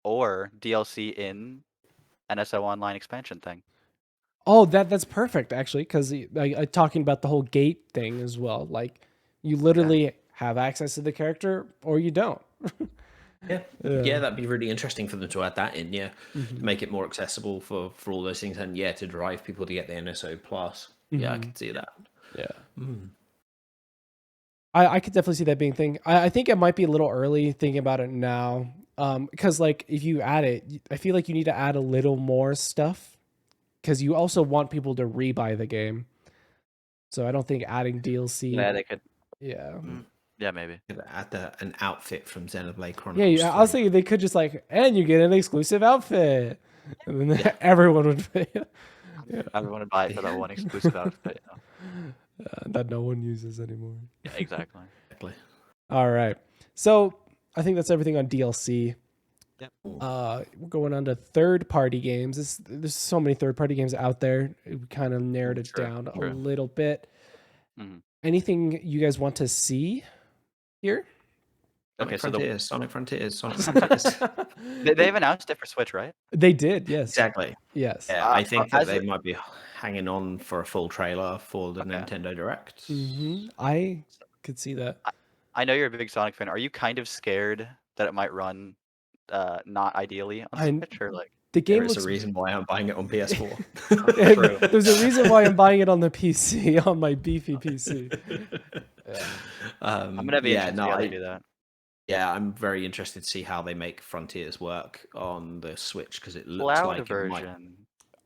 DLC in NSO Online expansion thing. Oh, that's perfect actually, because talking about the whole gate thing as well. Like, you literally have access to the character, or you don't. Yeah, that'd be really interesting for them to add that in. Yeah, to make it more accessible for all those things, and to drive people to get the NSO Plus. Yeah, I can see that. Yeah. I could definitely see that being a thing. I think it might be a little early thinking about it now, because like if you add it, I feel like you need to add a little more stuff. Because you also want people to rebuy the game, so I don't think adding DLC. Yeah, they could. Yeah. Yeah, maybe. Add an outfit from Xenoblade Chronicles. Yeah, I was thinking they could just like, and you get an exclusive outfit, and then everyone would pay. Everyone would buy it for that one exclusive outfit. That no one uses anymore. Yeah, exactly. All right, so I think that's everything on DLC. Yep. We're going on to third-party games. There's so many third-party games out there. We kind of narrowed it down a little bit. Anything you guys want to see here? Okay, Sonic Frontiers. They've announced it for Switch, right? They did, yes. Exactly. Yes. Yeah, I think that they might be hanging on for a full trailer for the Nintendo Direct. I could see that. I know you're a big Sonic fan. Are you kind of scared that it might run not ideally on Switch, or like the game there is a reason why I'm buying it on PS4. There's a reason why I'm buying it on the PC, on my beefy PC. I'm gonna be interested to see how they do that. Yeah, I'm very interested to see how they make Frontiers work on the Switch, because it looks like version.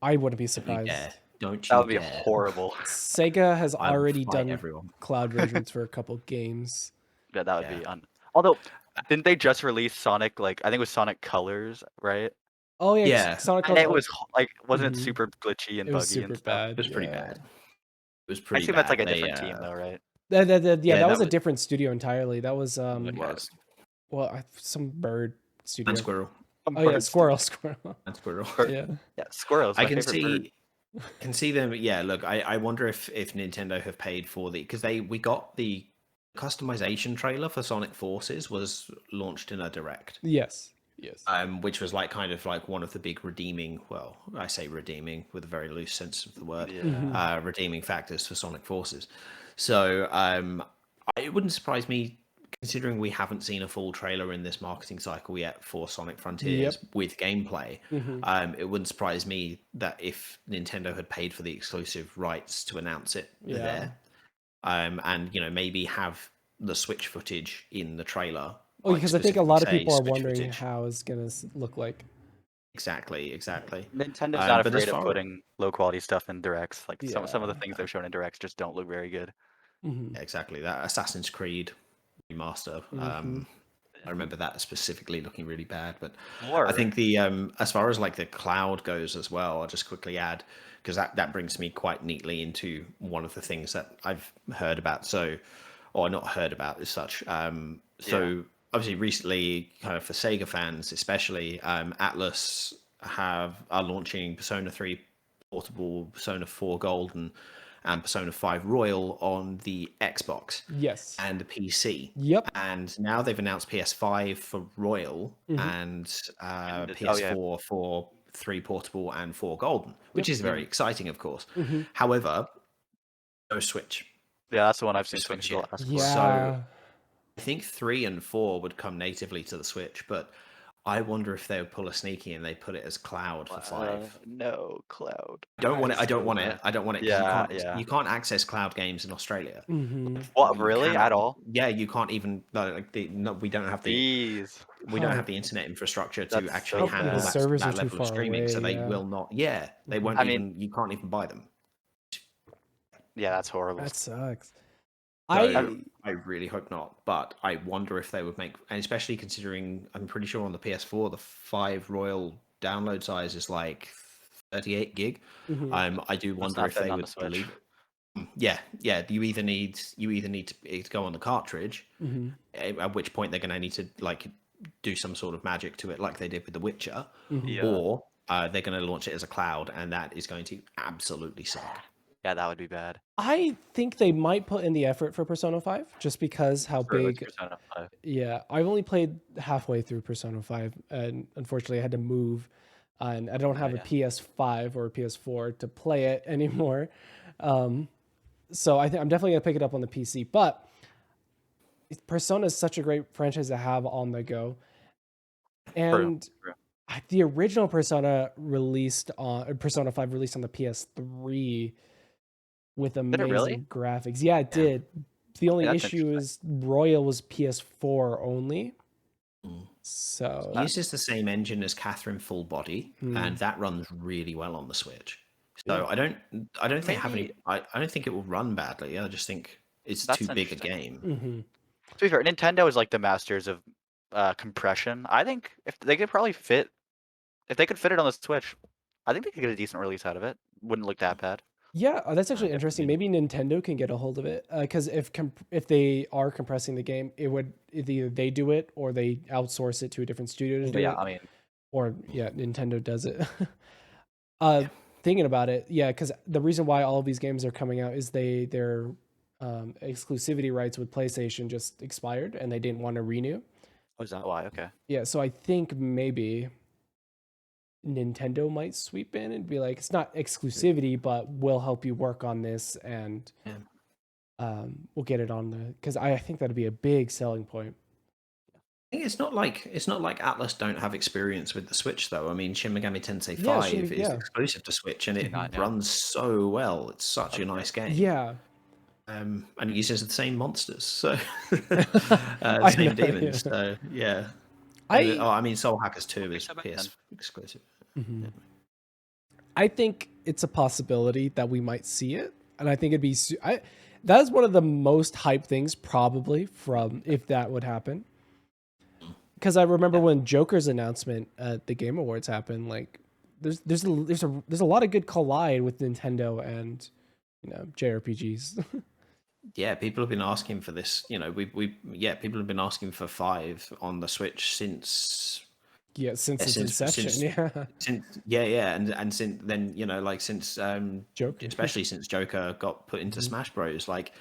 I wouldn't be surprised. Don't you? That would be horrible. Sega has already done cloud versions for a couple games. Yeah, that would be Although, didn't they just release Sonic? Like, I think it was Sonic Colors, right? Oh yeah, Sonic Colors. And it was like, wasn't it super glitchy and buggy and stuff? Bad. It was pretty bad. It was I pretty. assume that's like a different team, though, right? That was a different studio entirely. That was well, some bird studio. And Squirrel. Oh yeah, Squirrel. And Squirrel. Yeah, Squirrels. I can see them. Yeah, look, I wonder if Nintendo have paid for because we got the customization trailer for Sonic Forces was launched in a Direct. Yes. Yes. which was like kind of like one of the big redeeming, well, I say redeeming with a very loose sense of the word, Yeah. redeeming factors for Sonic Forces. So it wouldn't surprise me, considering we haven't seen a full trailer in this marketing cycle yet for Sonic Frontiers with gameplay. It wouldn't surprise me that if Nintendo had paid for the exclusive rights to announce it there, and maybe have the Switch footage in the trailer. Oh, because I think a specifically lot of say people are Switch wondering footage. how it's gonna look like. Exactly. Nintendo's not But as afraid of far putting low quality stuff in directs. Like some of the Yeah. things they've shown in directs just don't look very good. exactly that Assassin's Creed remaster. I remember that specifically looking really bad, but I think the as far as like the cloud goes as well, I'll just quickly add, because that brings me quite neatly into one of the things that I've heard about. So, or not heard about as such. So obviously recently, kind of for Sega fans especially, Atlas are launching Persona 3 Portable, Persona 4 Gold, and Persona 5 Royal on the Xbox Yes. and the PC. Yep. And now they've announced PS5 for Royal and PS4 for 3 Portable and 4 Golden, which is very exciting, of course. However, no Switch. Yeah, that's the one I've seen Switch people yet. ask for. Yeah. So I think 3 and 4 would come natively to the Switch, but I wonder if they would pull a sneaky and they put it as cloud for 5. No, cloud. I don't want it. I don't want it. 'Cause Yeah, you can't access cloud games in Australia. What, You really? cannot- At all? Yeah, you can't even. We don't have the Jeez. we don't have the internet infrastructure to That's actually so handle bad. The that, servers are that too level of far streaming. So away, they yeah. will not. Yeah, they won't I even. You can't even buy them. Yeah, that's horrible. That sucks. So I really hope not, but I wonder if they would make, and especially considering I'm pretty sure on the PS4 the 5 Royal download size is like 38 gig. I do wonder not if they fitting on would the Switch. believe it. Yeah. You either need to go on the cartridge, at which point they're going to need to like do some sort of magic to it, like they did with The Witcher, or they're going to launch it as a cloud, and that is going to absolutely suck. Yeah, that would be bad. I think they might put in the effort for Persona 5 just because how big. Persona 5. Yeah, I've only played halfway through Persona 5, and unfortunately I had to move, and I don't have a PS5 or a PS4 to play it anymore. So I'm definitely gonna pick it up on the PC. But Persona is such a great franchise to have on the go, and True. the original Persona 5 released on the PS3 with amazing really? graphics. Yeah, it did. The only that's issue is Royal was PS4 only. So It uses the same engine as Catherine Full Body, and that runs really well on the Switch. So I don't think I don't think it will run badly. I just think it's too big a game. To be fair, Nintendo is like the masters of compression. I think if they could fit it on the Switch, I think they could get a decent release out of it. Wouldn't look that bad. yeah, that's actually interesting. Maybe Nintendo can get a hold of it because if they are compressing the game, either they do it or they outsource it to a different studio to do it. I mean, or Nintendo does it. Thinking about it, because the reason why all of these games are coming out is their exclusivity rights with PlayStation just expired and they didn't want to renew. oh, is that why? Okay. Yeah, so I think maybe Nintendo might sweep in and be like, it's not exclusivity, but we'll help you work on this and we'll get it on because I think that'd be a big selling point. I think it's not like Atlas don't have experience with the Switch though. I mean, Shin Megami Tensei 5 is exclusive to Switch and it runs so well. It's such a nice game. Yeah. And it uses the same monsters, so I same know, demons. So yeah. I mean, Soul Hackers 2 is PS exclusive. I think it's a possibility that we might see it, and I think it'd be. That is one of the most hyped things probably from if that would happen. Because I remember when Joker's announcement at the Game Awards happened, like there's a lot of good collide with Nintendo and JRPGs. Yeah, people have been asking for this. People have been asking for 5 on the Switch since its inception. And since then, since Joker, especially since Joker got put into Smash Bros. Like,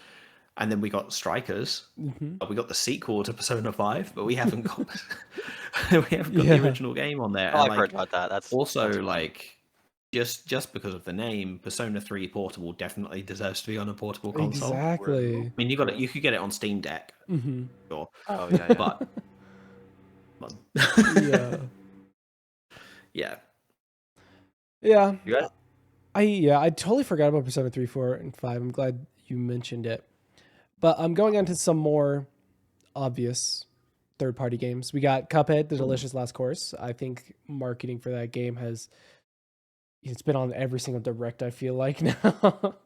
And then we got Strikers. We got the sequel to Persona 5, but we haven't got the original game on there. Oh, And I've heard about that. That's also like just because of the name, Persona 3 Portable definitely deserves to be on a portable console. Exactly. I mean, you could get it on Steam Deck. Sure. Oh yeah, But Yeah. yeah. Yeah. You got it? I totally forgot about Persona 3, 4, and 5. I'm glad you mentioned it. But I'm going on to some more obvious third-party games. We got Cuphead, The Delicious Last Course. I think marketing for that game it's been on every single direct, I feel like, now.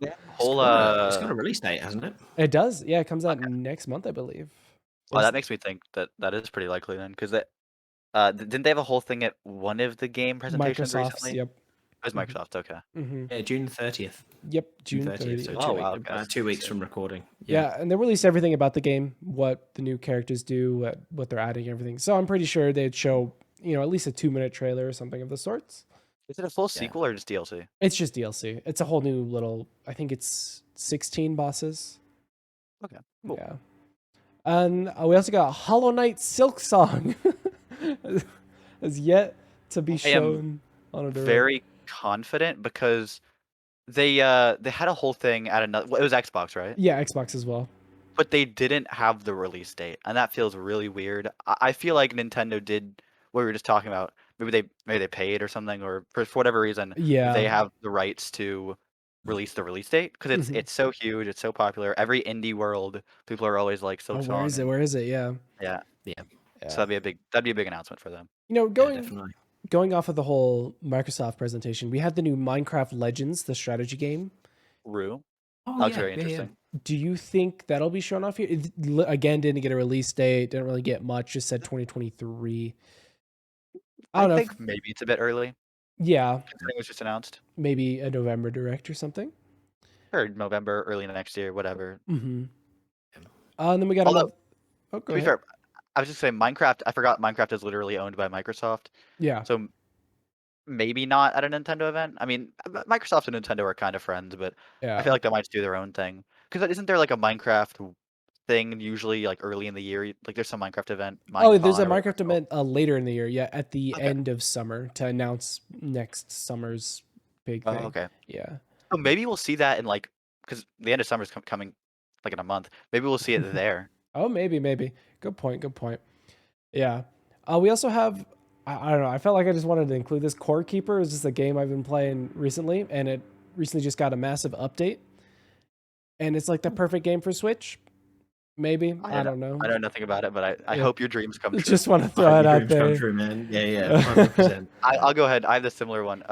Yeah. It's got a release date, hasn't it? It does. Yeah, it comes out next month, I believe. Well, that makes me think that is pretty likely then, because didn't they have a whole thing at one of the game presentations Microsoft's, recently? yep. It was Microsoft. Okay. Yeah, June 30th. Yep, June 30th. So Oh, wow, okay. 2 weeks from recording. Yeah, and they released everything about the game, what the new characters do, what they're adding, everything. So I'm pretty sure they'd show, at least a 2-minute trailer or something of the sorts. Is it a full sequel or just DLC? It's just DLC. It's a whole new little, I think it's 16 bosses. Okay. Cool. Yeah. And we also got Hollow Knight Silk Song. Has yet to be shown on a direct. Very confident because they had a whole thing at another. Well, it was Xbox, right? Yeah, Xbox as well. But they didn't have the release date, and that feels really weird. I feel like Nintendo did what we were just talking about. Maybe they paid or something, or for whatever reason, they have the rights to release the release date because it's so huge, it's so popular. Every indie world, people are always like, "Silk Song." Where is it? Yeah. So that'd be a big announcement for them. Going off of the whole Microsoft presentation, we had the new Minecraft Legends, the strategy game. Rue. Oh, That looks very interesting. Do you think that'll be shown off here? It, again, didn't get a release date, didn't really get much, just said 2023. I don't know. think maybe it's a bit early. Yeah, Considering it was just announced. maybe a November direct or something. Or November, early next year, whatever. And then we got Although, go To be ahead. fair, I was just saying Minecraft. I forgot Minecraft is literally owned by Microsoft. Yeah. So maybe not at a Nintendo event. I mean, Microsoft and Nintendo are kind of friends, but I feel like they might just do their own thing. Because isn't there like a Minecraft thing usually like early in the year? Like there's some Minecraft event. There's a Minecon or whatever Minecraft it's called. event later in the year. Yeah, at the Okay. end of summer to announce next summer's big Oh, thing. okay. Yeah. So maybe we'll see that in like because the end of summer's coming like in a month. Maybe we'll see it there. Oh, maybe. Good point. Yeah. We also have, I don't know, I felt like I just wanted to include this. Core Keeper is just a game I've been playing recently, and it recently just got a massive update. And it's like the perfect game for Switch. Maybe. I don't know. I know nothing about it, but I hope your dreams come true. Just want to throw it out there. Come true, man. Yeah, 100%. I'll go ahead. I have the similar one.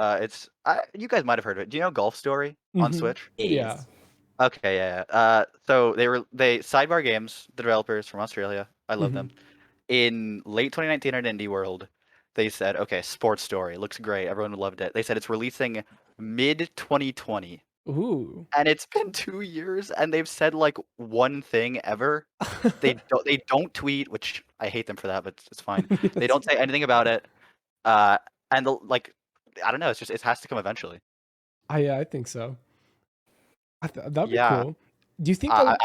You guys might have heard of it. Do you know Golf Story on Switch? Yeah. Okay, yeah. So they Sidebar Games, the developers from Australia. I love them. In late 2019 at Indie World, they said, okay, sports story looks great. Everyone loved it. They said it's releasing mid 2020. Ooh. And it's been 2 years, and they've said like one thing ever. They don't tweet, which I hate them for that, but it's fine. They don't say anything about it. And I don't know. It's just it has to come eventually. I think so. That'd be Yeah. cool. Do you think? Oh,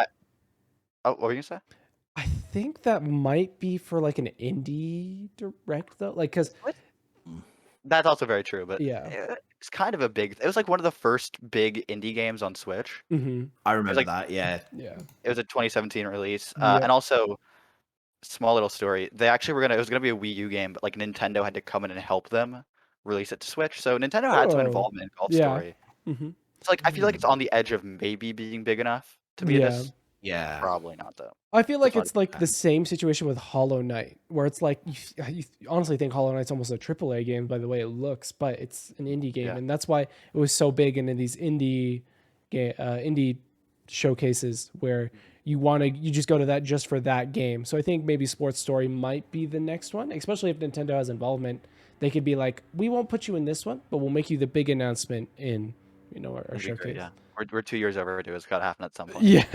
what were you gonna say? I think that might be for like an indie direct though, like because That's also very true, but yeah, it's kind of a big. It was like one of the first big indie games on Switch. I remember like- that. Yeah. It was a 2017 release, Yeah. and also small little story. They actually it was gonna be a Wii U game, but like Nintendo had to come in and help them release it to Switch. So Nintendo had some Oh. involvement in Golf Yeah. Story. hmm It's like I feel like it's on the edge of maybe being big enough to be Yeah. this. Yeah. Probably not though. I feel like fun it's like the same situation with Hollow Knight, where it's like you honestly think Hollow Knight's almost a AAA game by the way it looks, but it's an indie game, Yeah. and that's why it was so big in these indie showcases where you just go to that just for that game. So I think maybe Sports Story might be the next one, especially if Nintendo has involvement. They could be like, we won't put you in this one, but we'll make you the big announcement in our That'd be showcase. great, yeah, we're 2 years overdue. It's got to happen at some point. Yeah.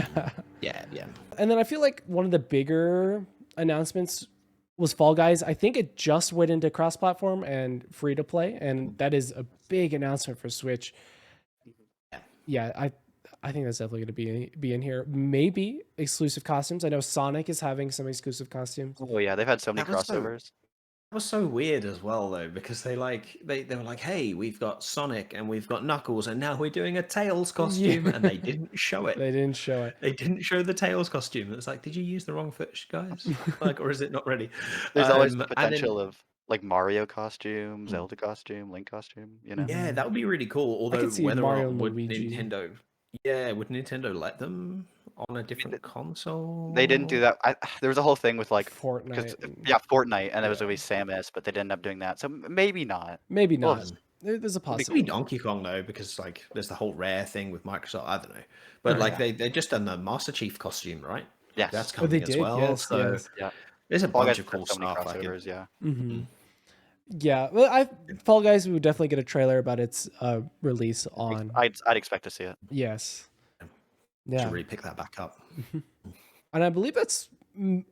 Yeah. And then I feel like one of the bigger announcements was Fall Guys. I think it just went into cross-platform and free to play, and that is a big announcement for Switch. Yeah, I think that's definitely going to be in here. Maybe exclusive costumes. I know Sonic is having some exclusive costumes. Oh yeah, they've had so many That was so- crossovers. That was so weird as well, though, because they were like, "Hey, we've got Sonic and we've got Knuckles, and now we're doing a Tails costume," and they didn't show it. They didn't show it. They didn't show the Tails costume. It's like, did you use the wrong footage, guys? Like, or is it not ready? There's always the And then- potential of like Mario costume, Zelda costume, Link costume. You know. Yeah, that would be really cool. Although could see whether Mario or and not would Luigi. Nintendo, would Nintendo let them on a different console? They didn't do that. There was a whole thing with like Fortnite. and- Fortnite, and it was gonna be Samus, but they didn't end up doing that. So maybe not. Maybe Well, not. There's a It could be possibility. Donkey Kong though, because like there's the whole Rare thing with Microsoft. I don't know, but like they just done the Master Chief costume, right? Yes. That's Oh, they coming as did. well. Yes, So yes. Yeah. there's a Fall bunch Guys of cool had so many stuff. I crossovers. can, Yeah. Yeah, well, Fall Guys, we would definitely get a trailer about its release on. I'd expect to see it. Yes. should Yeah, really pick that back up. and I believe that's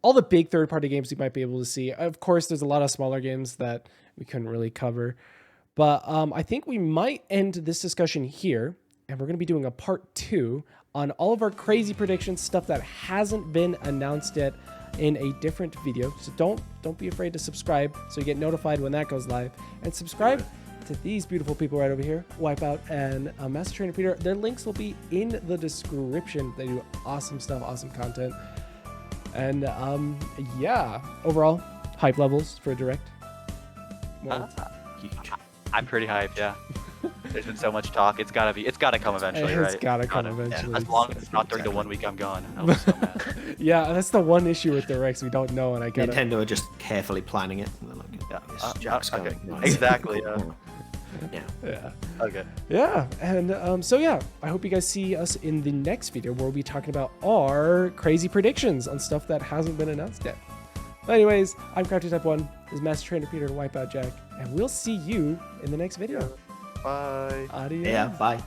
all the big third-party games you might be able to see. Of course, there's a lot of smaller games that we couldn't really cover, but I think we might end this discussion here, and we're going to be doing a part 2 on all of our crazy predictions, stuff that hasn't been announced yet, in a different video. So don't be afraid to subscribe so you get notified when that goes live, and subscribe to these beautiful people right over here, Wipeout and Master Trainer Peter. Their links will be in the description. They do awesome stuff, awesome content, and yeah, overall hype levels for a direct. Well, Huge. I'm pretty hyped. Yeah. There's been so much talk. It's gotta come eventually, it's right? gotta come Yeah. eventually. As long as it's not during the 1 week I'm gone. I'll be so mad. Yeah, that's the one issue with directs we don't know, and I get it. Nintendo are just carefully planning it. And they're like, Yeah. "Yes, Jack's Okay. going." Nice. Exactly. Yeah. Yeah. Yeah. Okay. Yeah, and so yeah, I hope you guys see us in the next video where we'll be talking about our crazy predictions on stuff that hasn't been announced yet. But anyways, I'm Crafty Type 1, this is Master Trainer Peter and Wipeout Jack, and we'll see you in the next video. Bye. Adios. Yeah. Bye.